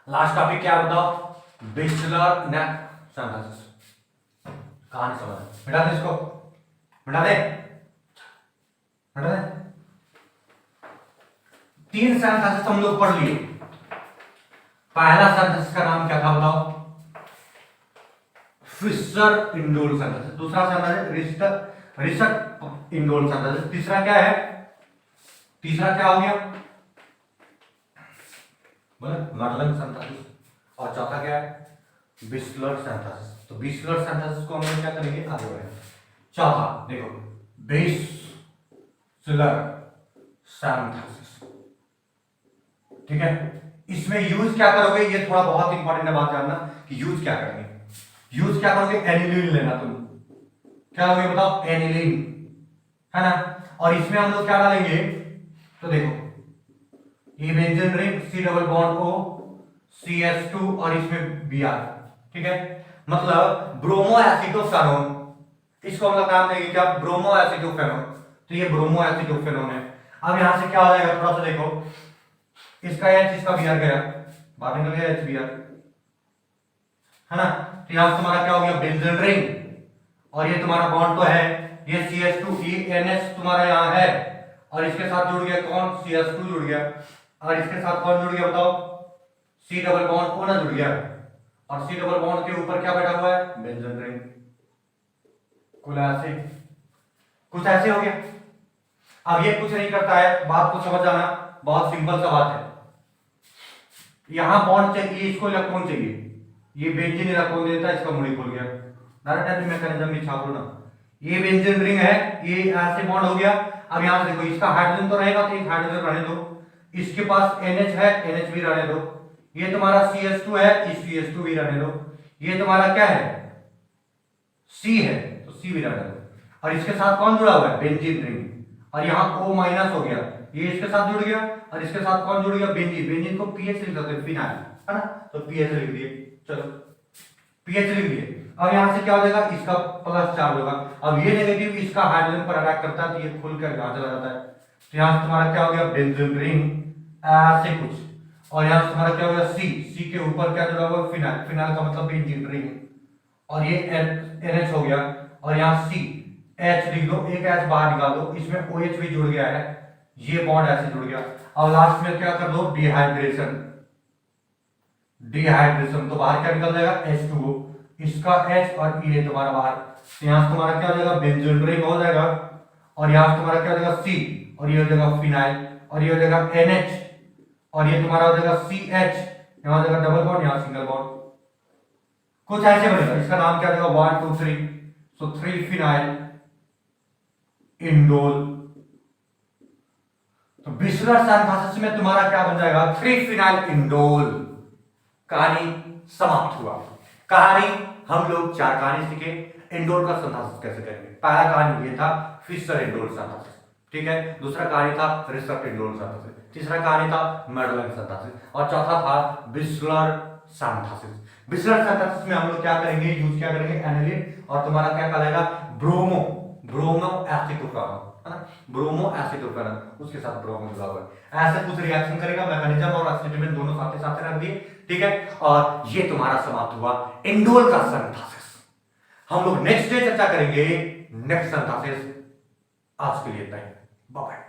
लास्ट टॉपिक क्या बताओ, बिस्लर सिंथेसिस। कहानी समझ, मिटा दे इसको, मिटा दे, मिटा दे। 3 सिंथेसिस हम लोग पढ़ लिए। पहला सिंथेसिस का नाम क्या था बताओ, फिशर इंडोल सिंथेसिस। दूसरा सिंथेसिस रिसट इंडोल सिंथेसिस। तीसरा क्या है, तीसरा क्या हो गया बोले, मॉडलिंग सिंथेसिस। और चौथा क्या है, बिस्लर सिंथेसिस। तो बिस्लर सिंथेसिस को हम लोग क्या करेंगे, आगे बढ़ेंगे। चौथा देखो, बिस्लर सिंथेसिस, ठीक है। इसमें यूज क्या करोगे, ये थोड़ा बहुत इंपॉर्टेंट है बात जानना कि यूज क्या करेंगे। यूज क्या करोगे, एनिलीन लेना तुम, क्या लोगे बताओ, एनिलीन, है ना। और इसमें हम लोग क्या डालेंगे, तो देखो ये benzene ring, C double bond O CH2 और इसमें Br, ठीक है। मतलब ब्रोमो एसिटोफेनोन, इसको हम लोग नाम देंगे क्या, ब्रोमो एसिटोफेनोन। तो ये ब्रोमो एसिटोफेनोन है। अब यहां से क्या हो जाएगा, थोड़ा सा देखो, इसका H इसका Br गया, बाहर निकल गया HBr, है ना। तो यहां से तुम्हारा क्या हो गया, बेंजीन रिंग, और ये तुम्हारा बॉन्ड तो है, ये CH2 NH तुम्हारा यहां है, और इसके साथ जुड़ गया कौन, CH2 जुड़ गया, और इसके साथ कौन जुड़ गया बताओ, C डबल बॉन्ड O ना जुड़ गया, और C डबल बॉन्ड के ऊपर क्या बैठा हुआ है, बेंजीन रिंग। कुछ ऐसे हो गया। अब ये कुछ नहीं करता है, बात को समझ आना, बहुत सिंपल सा बात है। यहां बॉन्ड चाहिए, इसको इलेक्ट्रॉन चाहिए, ये बेंजीन इलेक्ट्रॉन देता है, इसका मुड़ी खुल गया, डायरेक्ट मैकेनिज्म भी छाप लो ना। ये बेंजीन रिंग है, ये ऐसे बॉन्ड हो गया। अब यहां से देखो, इसका हाइड्रोजन तो रहेगा, तो एक हाइड्रोजन रहने दो, इसके पास NH है, NH भी रहने दो, ये तुम्हारा CH2 है, इस CH2 भी रहने दो, ये तुम्हारा क्या है, C है, तो C भी रहने दो, और इसके साथ कौन जुड़ा हुआ है, बेंजीन रिंग, और यहाँ O माइनस हो गया, ये इसके साथ जुड़ गया, और इसके साथ कौन जुड़ गया, बेंजीन। बेंजीन को पीएच लिख सकते हैं, फिनाइल, है ना, तो पीएच लिख दिए, चलो पीएच लिख दिए। अब यहां से क्या हो जाएगा, इसका प्लस चार्ज होगा, अब ये नेगेटिव इसका हाइड्रोजन पर अटैक करता है, तो ये खुलकर यहां चला जाता है, तो यहां से तुम्हारा क्या हो गया, बेंजीन रिंग ऐसे कुछ, और यहां से तुम्हारा क्या हो गया, C के ऊपर क्या जुड़ा हुआ है, फिनाइल, फिनाइल का मतलब बेंजीन रिंग, और ये NH हो गया, और यहां C H लिख दो, एक H बाहर निकाल दो, इसमें OH भी जुड़ गया है, ये बॉन्ड ऐसे जुड़ गया। और लास्ट में क्या कर दो, डिहाइड्रेशन, डिहाइड्रेशन, तो बाहर क्या निकल जाएगा, H2O, इसका H और ये तुम्हारा बाहर, तो यहां से तुम्हारा क्या हो जाएगा, बेंजीन रिंग हो जाएगा, और यहां से तुम्हारा क्या हो जाएगा, C, और ये हो जाएगा फिनाइल, और ये हो जाएगा NH, और ये तुम्हारा हो जाएगा CH, यहां हो जाएगा डबल बॉन्ड, यहां सिंगल बॉन्ड, कुछ ऐसे बनेगा। इसका नाम क्या देगा, 1 2 3, सो 3 फिनाइल इंडोल। तो बिस्लर सिंथेसिस में तुम्हारा क्या बन जाएगा, 3 फिनाइल इंडोल। कहानी समाप्त हुआ। कहानी हम लोग 4 कहानी सीखे, इंडोल का सिंथेसिस कैसे करेंगे। पहला कहानी ये था, फिशर इंडोल सिंथेसिस, ठीक है। दूसरा कहानी था रिसर्ट इंडोल सिंथेसिस, तीसरा कहानी था मैडलन सिंथेसिस, और चौथा था बिस्लर सिंथेसिस। बिस्लर सिंथेसिस में हम लोग क्या करेंगे, यूज क्या करेंगे, एनिलीन, और तुम्हारा क्या कहलाएगा, ब्रोमो एसिटोफेनॉन, है ना, ब्रोमो एसिटोफेनॉन, उसके साथ ब्रोमो जुड़ा हुआ है, ऐसे कुछ रिएक्शन करेगा, मैकेनिज्म और एसिटिमेंट दोनों साथ साथ रख दिए, ठीक है। और ये तुम्हारा समाप्त हुआ इंडोल का सिंथेसिस। हम लोग नेक्स्ट डे चर्चा करेंगे नेक्स्ट सिंथेसिस। आज के लिए इतना ही, बाय बाय।